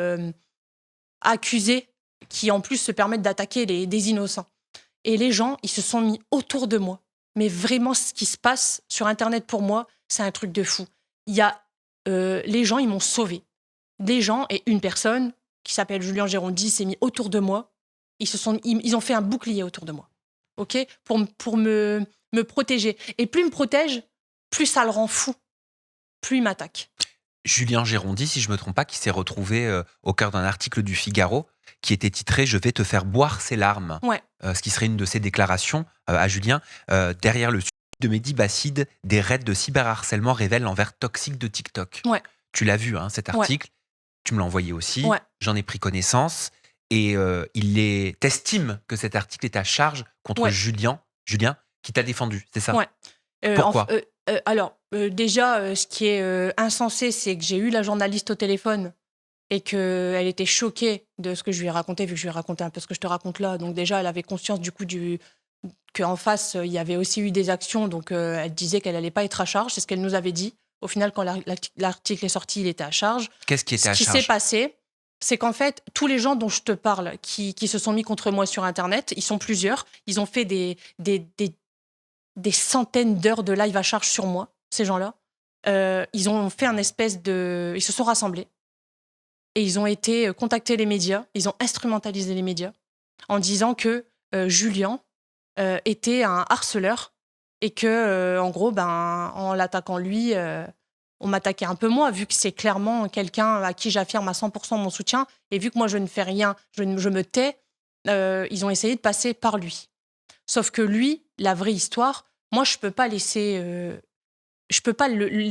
accusés, qui en plus se permettent d'attaquer des innocents. Et les gens, ils se sont mis autour de moi. Mais vraiment, ce qui se passe sur Internet pour moi, c'est un truc de fou. Il y a les gens, ils m'ont sauvée. Des gens et une personne qui s'appelle Julien Gérondi s'est mis autour de moi. Ils ont fait un bouclier autour de moi, ok, pour me protéger. Et plus il me protège, plus ça le rend fou, plus il m'attaque. Julien Gérondi, si je ne me trompe pas, qui s'est retrouvé au cœur d'un article du Figaro qui était titré « Je vais te faire boire ses larmes ». Ouais. Ce qui serait une de ses déclarations à Julien. Derrière le suicide de Mehdi Bacid, des raids de cyberharcèlement révèlent l'envers toxique de TikTok. Ouais. Tu l'as vu, hein, cet article. Ouais. Tu me l'as envoyé aussi. Ouais. J'en ai pris connaissance. Et t'estimes que cet article est à charge contre Julien, qui t'a défendu, c'est ça? Ouais. Pourquoi? Alors, déjà, ce qui est insensé, c'est que j'ai eu la journaliste au téléphone et qu'elle était choquée de ce que je lui ai raconté, vu que je lui ai raconté un peu ce que je te raconte là. Donc déjà, elle avait conscience du coup qu'en face, il y avait aussi eu des actions. Donc elle disait qu'elle n'allait pas être à charge. C'est ce qu'elle nous avait dit. Au final, quand l'article est sorti, il était à charge. Qu'est-ce qui était à Ce qui s'est charge? passé, c'est qu'en fait, tous les gens dont je te parle, qui se sont mis contre moi sur Internet, ils sont plusieurs. Ils ont fait des centaines d'heures de live à charge sur moi, ces gens-là. Ils ont fait un espèce de... Ils se sont rassemblés et ils ont été contacter les médias. Ils ont instrumentalisé les médias en disant que Julien était un harceleur et que, en gros, en l'attaquant lui, on m'attaquait un peu moi, vu que c'est clairement quelqu'un à qui j'affirme à 100% mon soutien. Et vu que moi, je ne fais rien, je me tais, ils ont essayé de passer par lui. Sauf que lui, la vraie histoire, moi, je peux pas les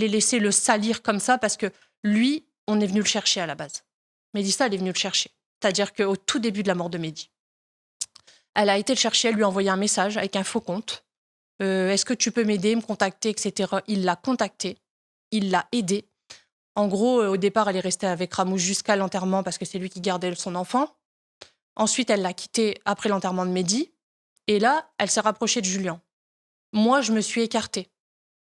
laisser le salir comme ça parce que lui, on est venu le chercher à la base. Mélissa, elle est venue le chercher. C'est-à-dire qu'au tout début de la mort de Mehdi, elle a été le chercher, elle lui a envoyé un message avec un faux compte. Est-ce que tu peux m'aider, me contacter, etc. Il l'a contacté, il l'a aidé. En gros, au départ, elle est restée avec Ramous jusqu'à l'enterrement parce que c'est lui qui gardait son enfant. Ensuite, elle l'a quitté après l'enterrement de Mehdi. Et là, elle s'est rapprochée de Julien. Moi, je me suis écartée.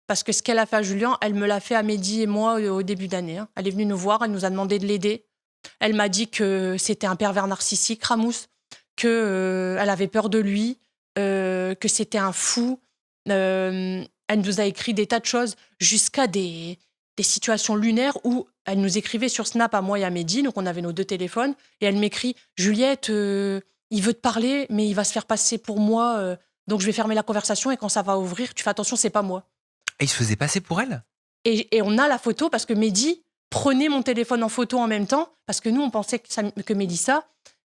Parce que ce qu'elle a fait à Julien, elle me l'a fait à Mehdi et moi au début d'année. Elle est venue nous voir, elle nous a demandé de l'aider. Elle m'a dit que c'était un pervers narcissique, Ramous, qu'elle avait peur de lui, que c'était un fou. Elle nous a écrit des tas de choses, jusqu'à des situations lunaires où elle nous écrivait sur Snap à moi et à Mehdi, donc on avait nos 2 téléphones, et elle m'écrit « Juliette, il veut te parler, mais il va se faire passer pour moi, donc je vais fermer la conversation et quand ça va ouvrir, tu fais attention, c'est pas moi. » Et il se faisait passer pour elle? Et on a la photo parce que Mehdi prenait mon téléphone en photo en même temps, parce que nous, on pensait que Mélissa,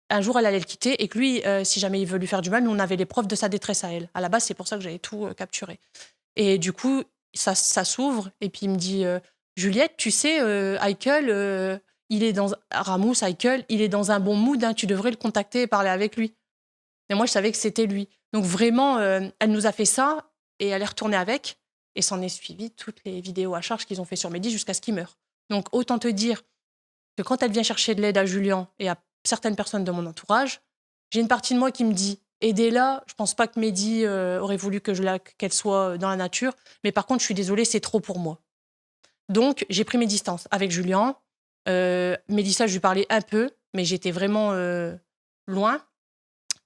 un jour, elle allait le quitter et que lui, si jamais il veut lui faire du mal, nous, on avait les preuves de sa détresse à elle. À la base, c'est pour ça que j'avais tout capturé. Et du coup, ça s'ouvre et puis il me dit Juliette, tu sais, Haïkel, il est dans... Ramous, Haïkel, il est dans un bon mood, hein, tu devrais le contacter et parler avec lui. Et moi, je savais que c'était lui. Donc vraiment, elle nous a fait ça et elle est retournée avec. Et s'en est suivi toutes les vidéos à charge qu'ils ont fait sur Mehdi jusqu'à ce qu'il meure. Donc autant te dire que quand elle vient chercher de l'aide à Julien et à certaines personnes de mon entourage, j'ai une partie de moi qui me dit aidez-la. Je pense pas que Mehdi aurait voulu qu'elle soit dans la nature. Mais par contre, je suis désolée, c'est trop pour moi. Donc j'ai pris mes distances avec Julien. Mélissa, je lui parlais un peu, mais j'étais vraiment loin.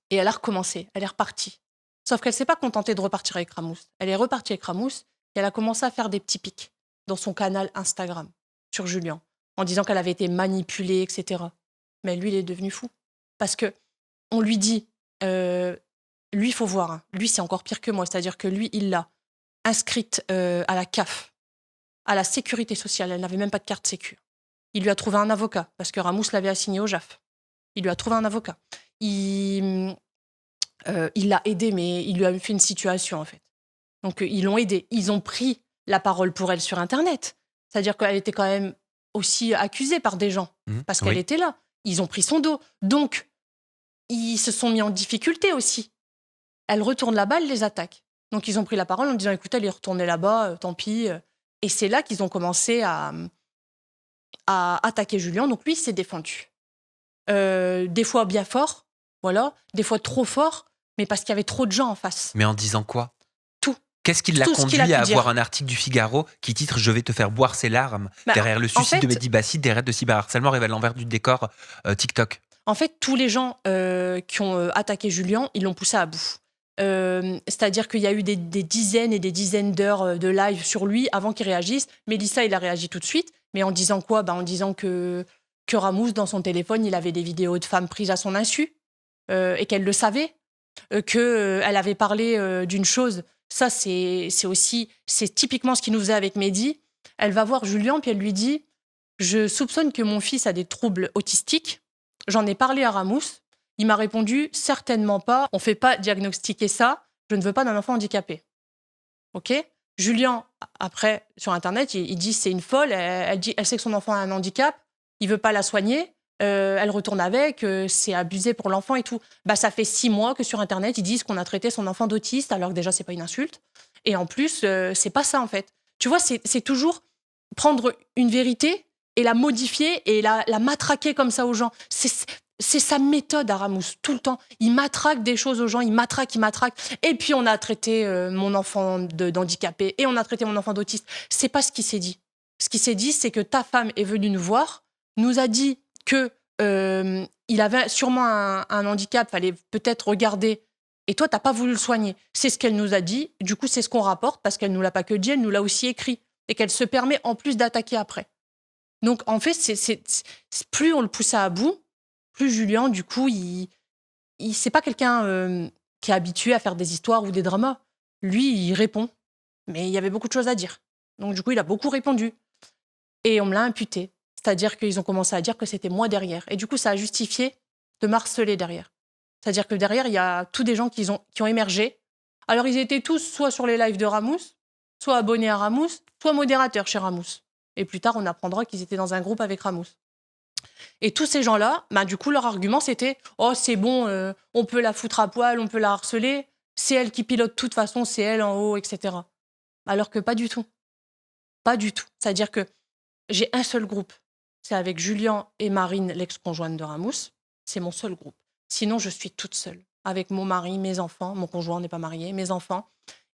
Et elle a recommencé, elle est repartie. Sauf qu'elle ne s'est pas contentée de repartir avec Ramous. Elle est repartie avec Ramous et elle a commencé à faire des petits pics dans son canal Instagram sur Julien, en disant qu'elle avait été manipulée, etc. Mais lui, il est devenu fou. Parce que on lui dit, lui, il faut voir, hein. Lui, c'est encore pire que moi. C'est-à-dire que lui, il l'a inscrite à la CAF, à la sécurité sociale. Elle n'avait même pas de carte sécu. Il lui a trouvé un avocat, parce que Ramous l'avait assigné au JAF. Il lui a trouvé un avocat. Il l'a aidé, mais il lui a fait une situation, en fait. Donc, ils l'ont aidé. Ils ont pris la parole pour elle sur Internet. C'est-à-dire qu'elle était quand même aussi accusée par des gens, parce qu'elle était là. Ils ont pris son dos. Donc, ils se sont mis en difficulté aussi. Elle retourne là-bas, elle les attaque. Donc, ils ont pris la parole en disant, écoutez, elle est retournée là-bas, tant pis. Et c'est là qu'ils ont commencé à attaquer Julien. Donc, lui, il s'est défendu. Des fois bien fort, voilà, des fois trop fort, mais parce qu'il y avait trop de gens en face. Mais en disant quoi? Tout. Qu'est-ce qui l'a conduit à avoir un article du Figaro qui titre « Je vais te faire boire ses larmes » derrière le suicide de Mehdi Bassi, derrière de cyberharcèlement révèle l'envers du décor TikTok? En fait, tous les gens qui ont attaqué Julien, ils l'ont poussé à bout. C'est-à-dire qu'il y a eu des dizaines et des dizaines d'heures de live sur lui avant qu'il réagisse. Mélissa, il a réagi tout de suite, mais en disant quoi? En disant que Ramous, dans son téléphone, il avait des vidéos de femmes prises à son insu et qu'elle le savait, qu'elle avait parlé d'une chose. Ça, c'est typiquement ce qu'il nous faisait avec Mehdi. Elle va voir Julien, puis elle lui dit « Je soupçonne que mon fils a des troubles autistiques. J'en ai parlé à Ramous. Il m'a répondu « Certainement pas. On ne fait pas diagnostiquer ça. Je ne veux pas d'un enfant handicapé. » Ok ? Julien, après, sur Internet, il dit « C'est une folle. Elle sait que son enfant a un handicap. Il veut pas la soigner. Elle retourne avec. C'est abusé pour l'enfant et tout. » Ça fait 6 mois que sur Internet, ils disent qu'on a traité son enfant d'autiste, alors que déjà, c'est pas une insulte. Et en plus, c'est pas ça, en fait. Tu vois, c'est toujours prendre une vérité et la modifier et la matraquer comme ça aux gens. C'est sa méthode à Ramous, tout le temps. Il matraque des choses aux gens, il matraque. Et puis on a traité mon enfant d'handicapé et on a traité mon enfant d'autiste. C'est pas ce qui s'est dit. Ce qui s'est dit, c'est que ta femme est venue nous voir, nous a dit que il avait sûrement un handicap, fallait peut-être regarder. Et toi, t'as pas voulu le soigner. C'est ce qu'elle nous a dit. Du coup, c'est ce qu'on rapporte parce qu'elle nous l'a pas que dit, elle nous l'a aussi écrit et qu'elle se permet en plus d'attaquer après. Donc en fait, plus on le poussait à bout, plus Julien, du coup, c'est pas quelqu'un qui est habitué à faire des histoires ou des dramas. Lui, il répond, mais il y avait beaucoup de choses à dire. Donc du coup, il a beaucoup répondu. Et on me l'a imputé. C'est-à-dire qu'ils ont commencé à dire que c'était moi derrière. Et du coup, ça a justifié de m'harceler derrière. C'est-à-dire que derrière, il y a tous des gens qui ont émergé. Alors, ils étaient tous soit sur les lives de Ramous, soit abonnés à Ramous, soit modérateurs chez Ramous. Et plus tard, on apprendra qu'ils étaient dans un groupe avec Ramous. Et tous ces gens-là, du coup, leur argument, c'était « Oh, c'est bon, on peut la foutre à poil, on peut la harceler, c'est elle qui pilote de toute façon, c'est elle en haut, etc. » Alors que pas du tout. Pas du tout. C'est-à-dire que j'ai un seul groupe. C'est avec Julien et Marine, l'ex-conjointe de Ramous. C'est mon seul groupe. Sinon, je suis toute seule. Avec mon mari, mes enfants. Mon conjoint n'est pas marié, mes enfants.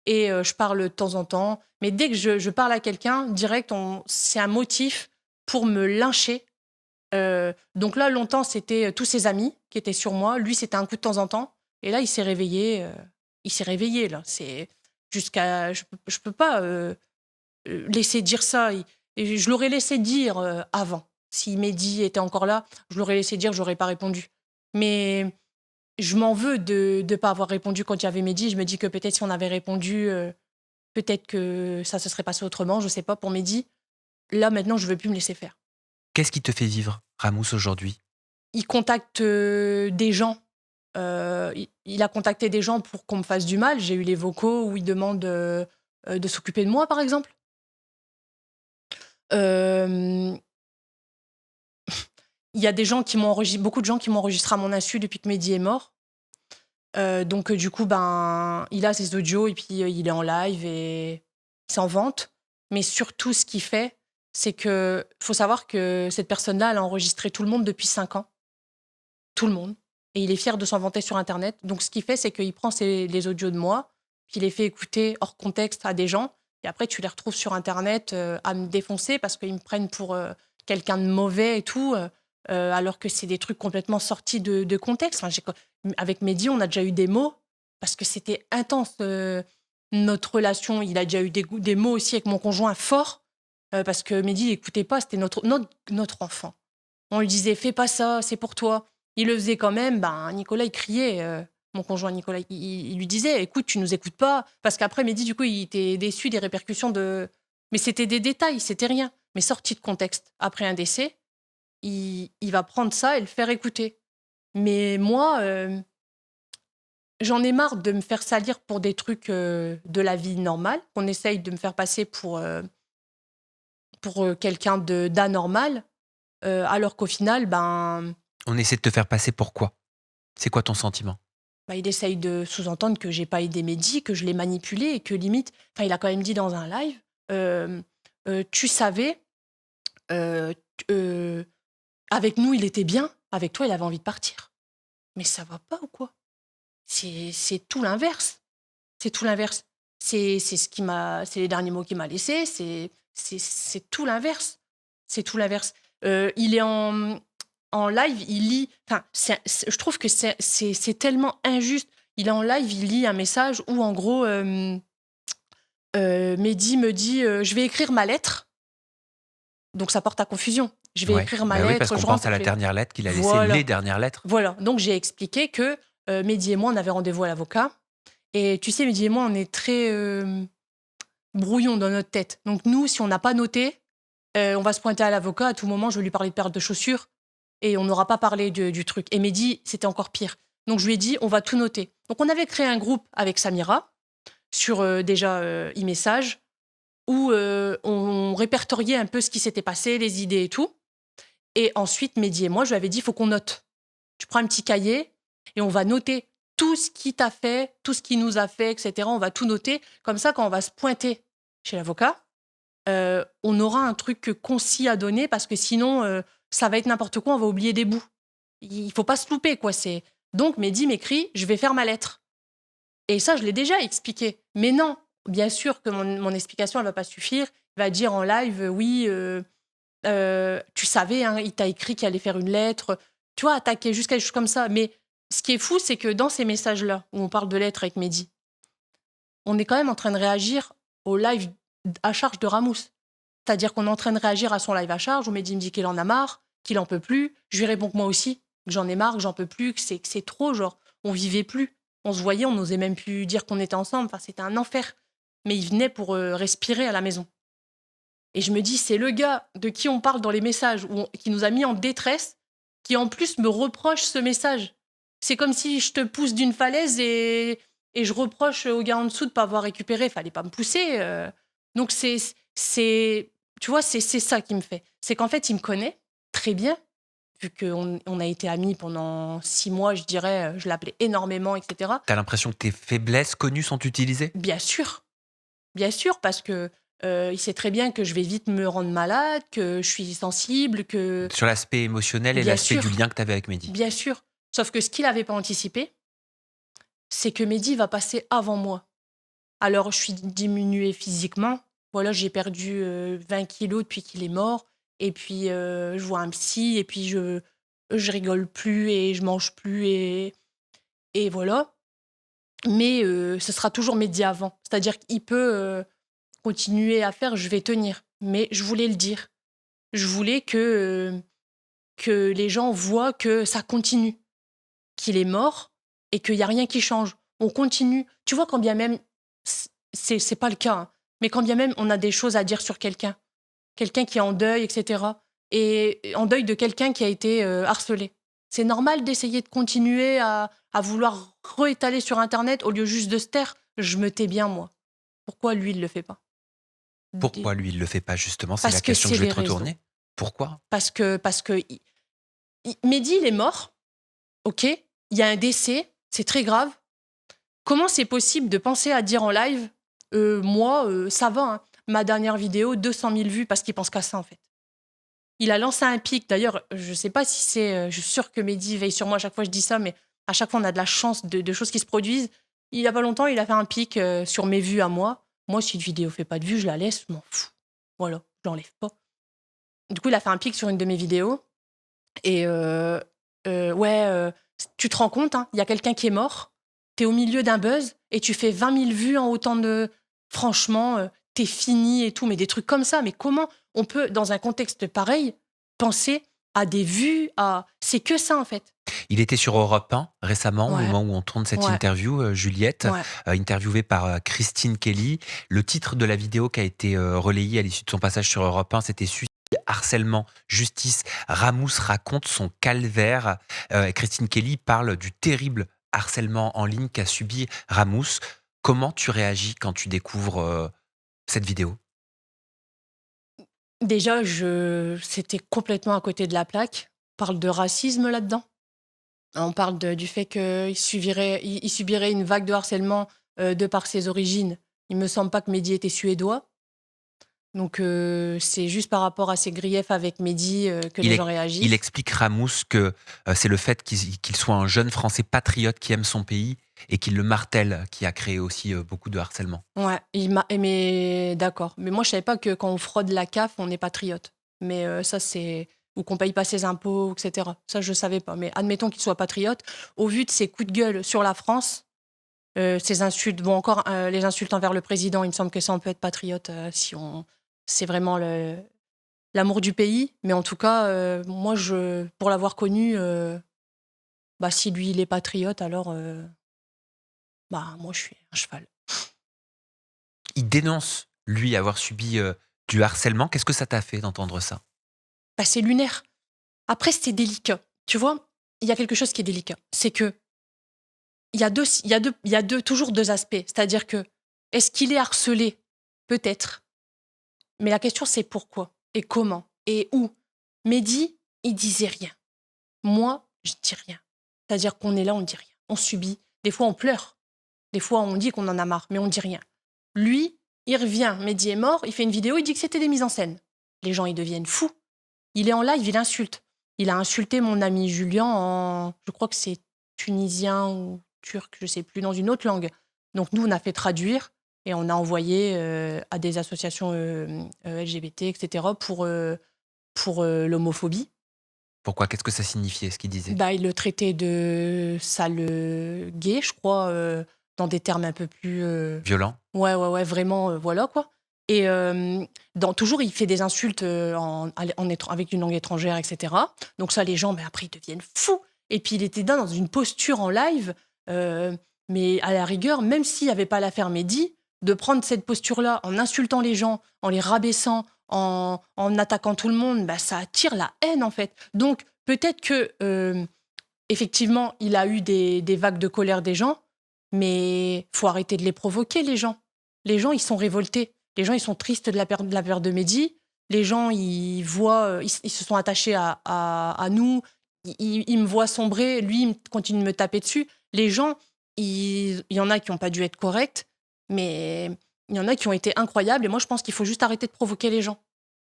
Et je parle de temps en temps. Mais dès que je parle à quelqu'un, direct, c'est un motif pour me lyncher. Donc là, longtemps, c'était tous ses amis qui étaient sur moi. Lui, c'était un coup de temps en temps. Et là, il s'est réveillé. Là. C'est jusqu'à... Je peux pas laisser dire ça. Et je l'aurais laissé dire avant. Si Mehdi était encore là, je l'aurais laissé dire, j'aurais pas répondu. Mais je m'en veux de ne pas avoir répondu quand il y avait Mehdi. Je me dis que peut-être si on avait répondu, peut-être que ça se serait passé autrement, je sais pas, pour Mehdi. Là, maintenant, je veux plus me laisser faire. Qu'est-ce qui te fait vivre, Ramous, aujourd'hui ? Il contacte des gens. Il a contacté des gens pour qu'on me fasse du mal. J'ai eu les vocaux où il demande de s'occuper de moi, par exemple. Il y a des gens qui m'ont enregistré, beaucoup de gens qui m'ont enregistré à mon insu depuis que Mehdi est mort. Donc du coup, il a ses audios et puis il est en live et c'est en vente. Mais surtout, ce qu'il fait, c'est que faut savoir que cette personne-là, elle a enregistré tout le monde depuis 5 ans. Tout le monde. Et il est fier de s'en vanter sur Internet. Donc ce qu'il fait, c'est qu'il prend les audios de moi, puis il les fait écouter hors contexte à des gens. Et après, tu les retrouves sur Internet à me défoncer parce qu'ils me prennent pour quelqu'un de mauvais et tout. Alors que c'est des trucs complètement sortis de contexte. Avec Mehdi, on a déjà eu des mots, parce que c'était intense, notre relation. Il a déjà eu des mots aussi avec mon conjoint forts, parce que Mehdi n'écoutait pas, c'était notre enfant. On lui disait « fais pas ça, c'est pour toi ». Il le faisait quand même, Nicolas, il criait, mon conjoint Nicolas, il lui disait « écoute, tu nous écoutes pas ». Parce qu'après, Mehdi, du coup, il était déçu des répercussions de... Mais c'était des détails, c'était rien. Mais sorti de contexte, après un décès, il va prendre ça et le faire écouter. Mais moi, j'en ai marre de me faire salir pour des trucs de la vie normale, qu'on essaye de me faire passer pour quelqu'un d'anormal, alors qu'au final, On essaie de te faire passer pour quoi ? C'est quoi ton sentiment ? Il essaye de sous-entendre que j'ai pas aidé Mehdi, que je l'ai manipulé et que limite... il a quand même dit dans un live, tu savais... avec nous, il était bien. Avec toi, il avait envie de partir. Mais ça va pas ou quoi ? C'est tout l'inverse. C'est tout l'inverse. C'est les derniers mots qu'il m'a laissés. C'est tout l'inverse. C'est tout l'inverse. Il est en live, il lit... je trouve que c'est tellement injuste. Il est en live, il lit un message où, en gros, Mehdi me dit je vais écrire ma lettre. Donc, ça porte à confusion. Je vais écrire ma lettre. Oui, parce qu'on pense à la dernière lettre qu'il a laissée, les dernières lettres. Voilà. Donc, j'ai expliqué que Mehdi et moi, on avait rendez-vous à l'avocat. Et tu sais, Mehdi et moi, on est très brouillon dans notre tête. Donc, nous, si on n'a pas noté, on va se pointer à l'avocat. À tout moment, je vais lui parler de paire de chaussures et on n'aura pas parlé du truc. Et Mehdi, c'était encore pire. Donc, je lui ai dit, on va tout noter. Donc, on avait créé un groupe avec Samira sur déjà e-message où on répertoriait un peu ce qui s'était passé, les idées et tout. Et ensuite, Mehdi et moi, je lui avais dit, il faut qu'on note. Tu prends un petit cahier et on va noter tout ce qui t'a fait, tout ce qui nous a fait, etc. On va tout noter. Comme ça, quand on va se pointer chez l'avocat, on aura un truc concis à donner parce que sinon, ça va être n'importe quoi, on va oublier des bouts. Il faut pas se louper, quoi. Donc, Mehdi m'écrit, je vais faire ma lettre. Et ça, je l'ai déjà expliqué. Mais non, bien sûr que mon explication, elle va pas suffire. Il va dire en live, oui, tu savais, hein, il t'a écrit qu'il allait faire une lettre. Tu vois, attaquer jusqu'à des choses comme ça. Mais ce qui est fou, c'est que dans ces messages-là, où on parle de lettres avec Mehdi, on est quand même en train de réagir au live à charge de Ramous. C'est-à-dire qu'on est en train de réagir à son live à charge, où Mehdi me dit qu'il en a marre, qu'il en peut plus. Je lui réponds que moi aussi, que j'en ai marre, que j'en peux plus, que c'est trop, genre, on vivait plus. On se voyait, on n'osait même plus dire qu'on était ensemble. Enfin, c'était un enfer. Mais il venait pour respirer à la maison. Et je me dis, c'est le gars de qui on parle dans les messages, qui nous a mis en détresse, qui en plus me reproche ce message. C'est comme si je te pousse d'une falaise et je reproche au gars en dessous de ne pas avoir récupéré. Fallait pas me pousser. Donc tu vois, c'est ça qui me fait. C'est qu'en fait, il me connaît très bien, vu qu'on a été amis pendant 6 mois, je dirais. Je l'appelais énormément, etc. T'as l'impression que tes faiblesses connues sont utilisées? Bien sûr, parce que il sait très bien que je vais vite me rendre malade, que je suis sensible, que... Sur l'aspect émotionnel et Bien l'aspect du sûr, lien que t'avais avec Mehdi. bien sûr. Sauf que ce qu'il n'avait pas anticipé, c'est que Mehdi va passer avant moi. Alors, je suis diminuée physiquement. Voilà, j'ai perdu 20 kilos depuis qu'il est mort. Et puis, je vois un psy, et puis je rigole plus et je mange plus, et voilà. Mais ce sera toujours Mehdi avant. C'est-à-dire qu'il peut continuer à faire, je vais tenir. Mais je voulais le dire. Je voulais que les gens voient que ça continue, qu'il est mort et qu'il n'y a rien qui change. On continue. Tu vois, quand bien même, c'est pas le cas, hein, mais quand bien même on a des choses à dire sur quelqu'un qui est en deuil, etc., et en deuil de quelqu'un qui a été harcelé. C'est normal d'essayer de continuer à vouloir réétaler sur Internet au lieu juste de se taire. Je me tais bien, moi. Pourquoi lui, il le fait pas? Pourquoi lui, il le fait pas justement? C'est la Parce que question que c'est je vais les te réseaux. retourner. Pourquoi? Parce que Mehdi, il est mort, ok? Il y a un décès, c'est très grave. Comment c'est possible de penser à dire en live, moi, ça va, hein, ma dernière vidéo, 200 000 vues, parce qu'il pense qu'à ça, en fait. Il a lancé un pic. D'ailleurs, je sais pas si c'est... je suis sûre que Mehdi veille sur moi à chaque fois que je dis ça, mais à chaque fois, on a de la chance de choses qui se produisent. Il y a pas longtemps, il a fait un pic sur mes vues à moi. Moi, si une vidéo fait pas de vues, je la laisse, je m'en fous. Voilà, je l'enlève pas. Du coup, il a fait un pic sur une de mes vidéos. Et ouais, tu te rends compte, hein, il y a quelqu'un qui est mort, t'es au milieu d'un buzz et tu fais 20 000 vues en autant de... Franchement, t'es fini et tout, mais des trucs comme ça. Mais comment on peut, dans un contexte pareil, penser à des vues, à... C'est que ça, en fait. Il était sur Europe 1 récemment, au Ouais, moment où on tourne cette ouais, interview, Juliette, ouais. interviewée par Christine Kelly. Le titre de la vidéo qui a été relayée à l'issue de son passage sur Europe 1, c'était Suicide, harcèlement, justice. Ramous raconte son calvaire. Christine Kelly parle du terrible harcèlement en ligne qu'a subi Ramous. Comment tu réagis quand tu découvres cette vidéo? Déjà, c'était complètement à côté de la plaque. On parle de racisme là-dedans. On parle du fait qu'il subirait une vague de harcèlement de par ses origines. Il me semble pas que Mehdi était suédois. Donc c'est juste par rapport à ses griefs avec Mehdi que Il, les gens ex- il réagissent. explique Ramous que c'est le fait qu'il soit un jeune Français patriote qui aime son pays et qu'il le martèle qui a créé aussi beaucoup de harcèlement. Ouais, mais d'accord. Mais moi, je savais pas que quand on fraude la CAF, on est patriote. Mais ça, c'est... Ou qu'on paye pas ses impôts, etc. Ça, je savais pas. Mais admettons qu'il soit patriote. Au vu de ses coups de gueule sur la France, ses insultes... Bon, encore les insultes envers le président, il me semble que ça, on peut être patriote si on... C'est vraiment l'amour du pays. Mais en tout cas, moi, pour l'avoir connu, bah, si lui, il est patriote, alors... bah, moi, je suis un cheval. Il dénonce, lui, avoir subi du harcèlement. Qu'est-ce que ça t'a fait d'entendre ça? Bah, c'est lunaire. Après, c'est délicat. Tu vois, il y a quelque chose qui est délicat. C'est que toujours deux aspects. C'est-à-dire que, est-ce qu'il est harcelé? Peut-être. Mais la question, c'est pourquoi et comment et où. Mehdi, il disait rien. Moi, je dis rien. C'est-à-dire qu'on est là, on dit rien. On subit. Des fois, on pleure. Des fois, on dit qu'on en a marre, mais on dit rien. Lui, il revient, Mehdi est mort, il fait une vidéo, il dit que c'était des mises en scène. Les gens, ils deviennent fous. Il est en live, il insulte. Il a insulté mon ami Julien en, je crois que c'est tunisien ou turc, je sais plus, dans une autre langue. Donc nous, on a fait traduire et on a envoyé à des associations LGBT, etc. pour l'homophobie. Pourquoi? Qu'est-ce que ça signifiait, ce qu'il disait? Bah, il le traitait de sale gay, je crois, dans des termes un peu plus... Violent? Ouais, vraiment, voilà quoi. Et toujours, il fait des insultes avec une langue étrangère, etc. Donc ça, les gens, après, ils deviennent fous. Et puis, il était dans une posture en live, mais à la rigueur, même s'il n'y avait pas l'affaire Mehdi, de prendre cette posture-là en insultant les gens, en les rabaissant, en attaquant tout le monde, ça attire la haine, en fait. Donc, peut-être que, effectivement, il a eu des vagues de colère des gens, mais faut arrêter de les provoquer, les gens. Les gens, ils sont révoltés. Les gens, ils sont tristes de la perte de Mehdi. Les gens, ils voient, ils se sont attachés à nous. Ils me voient sombrer. Lui, il continue de me taper dessus. Les gens, il y en a qui n'ont pas dû être corrects, mais il y en a qui ont été incroyables. Et moi, je pense qu'il faut juste arrêter de provoquer les gens.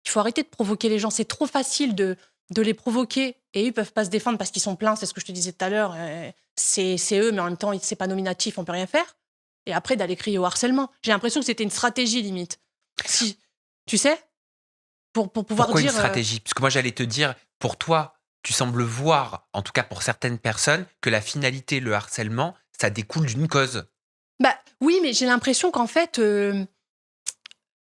Il faut arrêter de provoquer les gens. C'est trop facile de les provoquer. Et eux, ils peuvent pas se défendre parce qu'ils sont pleins. C'est ce que je te disais tout à l'heure. C'est eux, mais en même temps, c'est pas nominatif, on peut rien faire. Et après, d'aller crier au harcèlement. J'ai l'impression que c'était une stratégie, limite. Si, tu sais, pour pouvoir Pourquoi dire... une stratégie? Parce que moi, j'allais te dire, pour toi, tu sembles voir, en tout cas pour certaines personnes, que la finalité, le harcèlement, ça découle d'une cause. Oui, mais j'ai l'impression qu'en fait,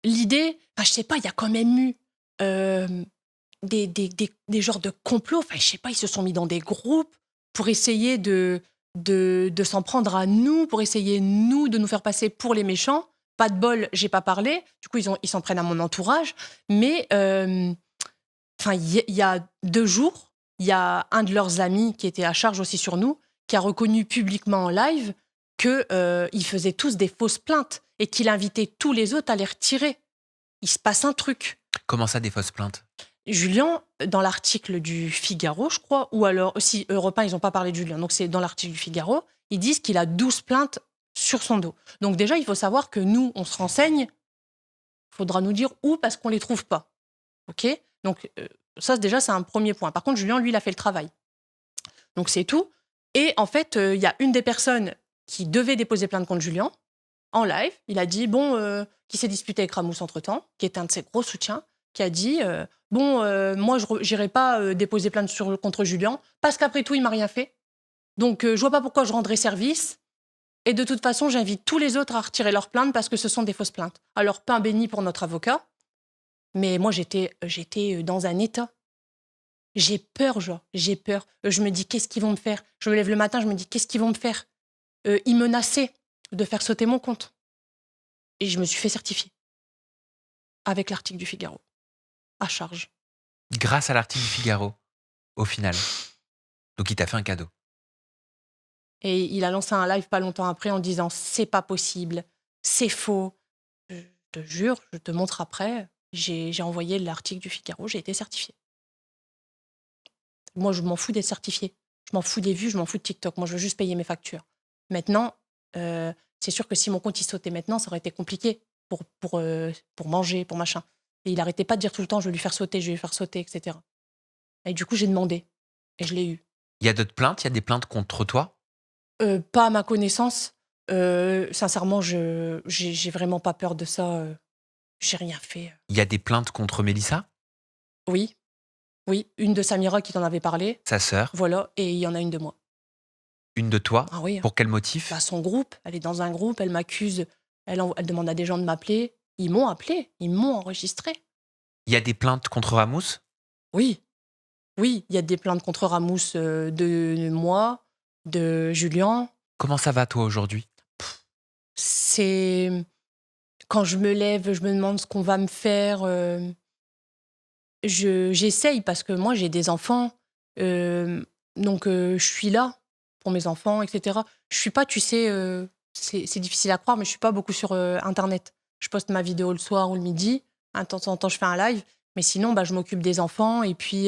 l'idée... je sais pas, il y a quand même eu des genres de complots. Je sais pas, ils se sont mis dans des groupes pour essayer de s'en prendre à nous, pour essayer, nous, de nous faire passer pour les méchants. Pas de bol, j'ai pas parlé. Du coup, ils s'en prennent à mon entourage. Mais il y a 2 jours, il y a un de leurs amis qui était à charge aussi sur nous, qui a reconnu publiquement en live qu'ils faisaient tous des fausses plaintes et qu'il invitait tous les autres à les retirer. Il se passe un truc. Comment ça, des fausses plaintes? Julien, dans l'article du Figaro, je crois, ou alors, si Europe 1, ils n'ont pas parlé de Julien, donc c'est dans l'article du Figaro, ils disent qu'il a 12 plaintes sur son dos. Donc déjà, il faut savoir que nous, on se renseigne, il faudra nous dire où parce qu'on ne les trouve pas. OK? Donc ça, déjà, c'est un premier point. Par contre, Julien, lui, il a fait le travail. Donc c'est tout. Et en fait, il y a une des personnes qui devait déposer plainte contre Julien, en live, il a dit, qui s'est disputé avec Ramous entre-temps, qui est un de ses gros soutiens, qui a dit, moi, je n'irai pas déposer plainte contre Julien, parce qu'après tout, il m'a rien fait. Donc, je vois pas pourquoi je rendrais service. Et de toute façon, j'invite tous les autres à retirer leurs plaintes parce que ce sont des fausses plaintes. Alors, pain béni pour notre avocat. Mais moi, j'étais dans un état. J'ai peur, j'ai peur. Je me dis, qu'est-ce qu'ils vont me faire? Je me lève le matin, je me dis, qu'est-ce qu'ils vont me faire? Ils menaçaient de faire sauter mon compte. Et je me suis fait certifier. Avec l'article du Figaro. À charge. Grâce à l'article du Figaro, au final. Donc, il t'a fait un cadeau. Et il a lancé un live pas longtemps après en disant, c'est pas possible, c'est faux. Je te jure, je te montre après. J'ai envoyé l'article du Figaro, j'ai été certifiée. Moi, je m'en fous d'être certifiée. Je m'en fous des vues, je m'en fous de TikTok. Moi, je veux juste payer mes factures. Maintenant, c'est sûr que si mon compte il sautait maintenant, ça aurait été compliqué pour manger, pour machin. Et il arrêtait pas de dire tout le temps, je vais lui faire sauter, etc. Et du coup, j'ai demandé. Et je l'ai eu. Il y a d'autres plaintes? Il y a des plaintes contre toi? Pas à ma connaissance. Sincèrement, j'ai vraiment pas peur de ça. J'ai rien fait. Il y a des plaintes contre Mélissa? Oui, une de Samira qui t'en avait parlé. Sa sœur? Voilà, et il y en a une de moi. Une de toi? Ah oui. Pour quel motif? Son groupe, elle est dans un groupe, elle m'accuse, elle demande à des gens de m'appeler. Ils m'ont appelé, ils m'ont enregistré. Il y a des plaintes contre Ramous? Oui, il y a des plaintes contre Ramous de moi, de Julien. Comment ça va, toi, aujourd'hui? C'est... Quand je me lève, je me demande ce qu'on va me faire. J'essaye parce que moi, j'ai des enfants. Donc, je suis là pour mes enfants, etc. Je suis pas, tu sais, c'est difficile à croire, mais je suis pas beaucoup sur Internet. Je poste ma vidéo le soir ou le midi. De temps en temps, je fais un live. Mais sinon, je m'occupe des enfants. Et puis,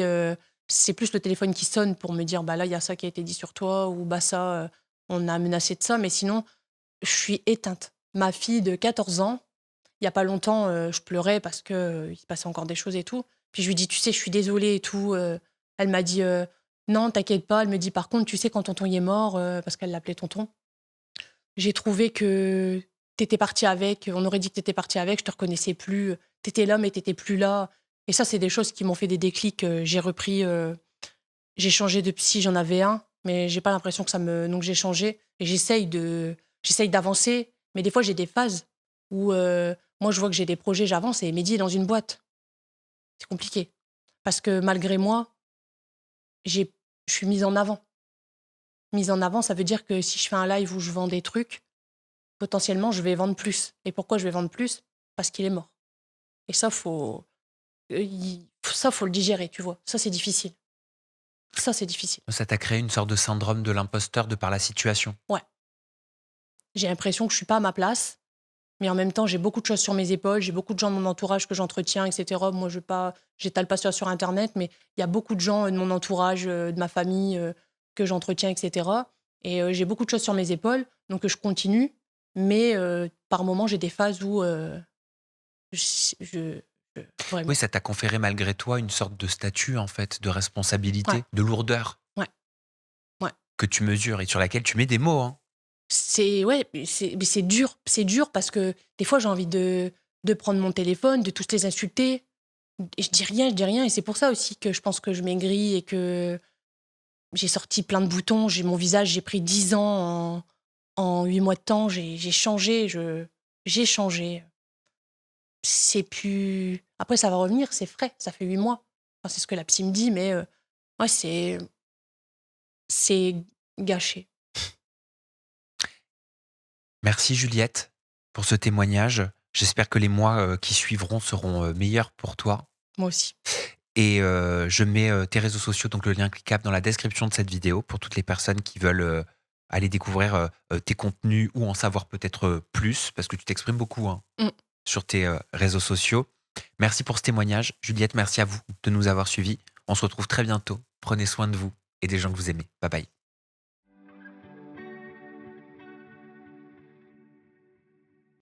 c'est plus le téléphone qui sonne pour me dire, là, il y a ça qui a été dit sur toi. Ou ça, on a menacé de ça. Mais sinon, je suis éteinte. Ma fille de 14 ans, il y a pas longtemps, je pleurais parce que, il se passait encore des choses et tout. Puis je lui dis: «Tu sais, je suis désolée et tout», elle m'a dit, «Non, t'inquiète pas». Elle me dit: «Par contre, tu sais, quand tonton il est mort», parce qu'elle l'appelait tonton, «j'ai trouvé que t'étais parti avec, on aurait dit que t'étais parti avec, je te reconnaissais plus, tu là, mais t'étais plus là». Et ça, c'est des choses qui m'ont fait des déclics, j'ai repris, j'ai changé de psy, j'en avais un, mais j'ai pas l'impression que ça me donc j'ai changé et j'essaye d'avancer, mais des fois, j'ai des phases où, moi, je vois que j'ai des projets, j'avance et Mehdi est dans une boîte. C'est compliqué parce que malgré moi, j'ai je suis mise en avant. Mise en avant, ça veut dire que si je fais un live où je vends des trucs, potentiellement, je vais vendre plus. Et pourquoi je vais vendre plus? Parce qu'il est mort. Et ça, faut le digérer, tu vois? Ça, c'est difficile. Ça, c'est difficile. Ça t'a créé une sorte de syndrome de l'imposteur de par la situation. Ouais. J'ai l'impression que je suis pas à ma place, mais en même temps, j'ai beaucoup de choses sur mes épaules, j'ai beaucoup de gens de mon entourage que j'entretiens et cetera. Moi, j'étale pas ça sur internet, mais il y a beaucoup de gens, de mon entourage, de ma famille, que j'entretiens et cetera. Et j'ai beaucoup de choses sur mes épaules, donc je continue, mais par moments, j'ai des phases où, je Oui, vraiment. ça t'a conféré malgré toi une sorte de statut, en fait, de Ouais, responsabilité, de lourdeur ouais, ouais. que tu mesures et sur laquelle tu mets des mots, hein. C'est ouais, mais c'est dur parce que des fois, j'ai envie de prendre mon téléphone, de tous les insulter et je dis rien et c'est pour ça aussi que je pense que je maigris et que j'ai sorti plein de boutons, j'ai pris 10 ans en 8 mois de temps, j'ai changé, j'ai changé. C'est plus après ça va revenir, c'est frais, ça fait 8 mois. Enfin, c'est ce que la psy me dit, mais ouais, c'est gâché. Merci Juliette pour ce témoignage. J'espère que les mois, qui suivront seront, meilleurs pour toi Moi aussi. et je mets, tes réseaux sociaux, donc le lien cliquable dans la description de cette vidéo pour toutes les personnes qui veulent, aller découvrir, tes contenus ou en savoir peut-être, plus parce que tu t'exprimes beaucoup, hein, Mmh. sur tes, réseaux sociaux. Merci pour ce témoignage. Juliette, merci à vous de nous avoir suivis. On se retrouve très bientôt. Prenez soin de vous et des gens que vous aimez. Bye bye.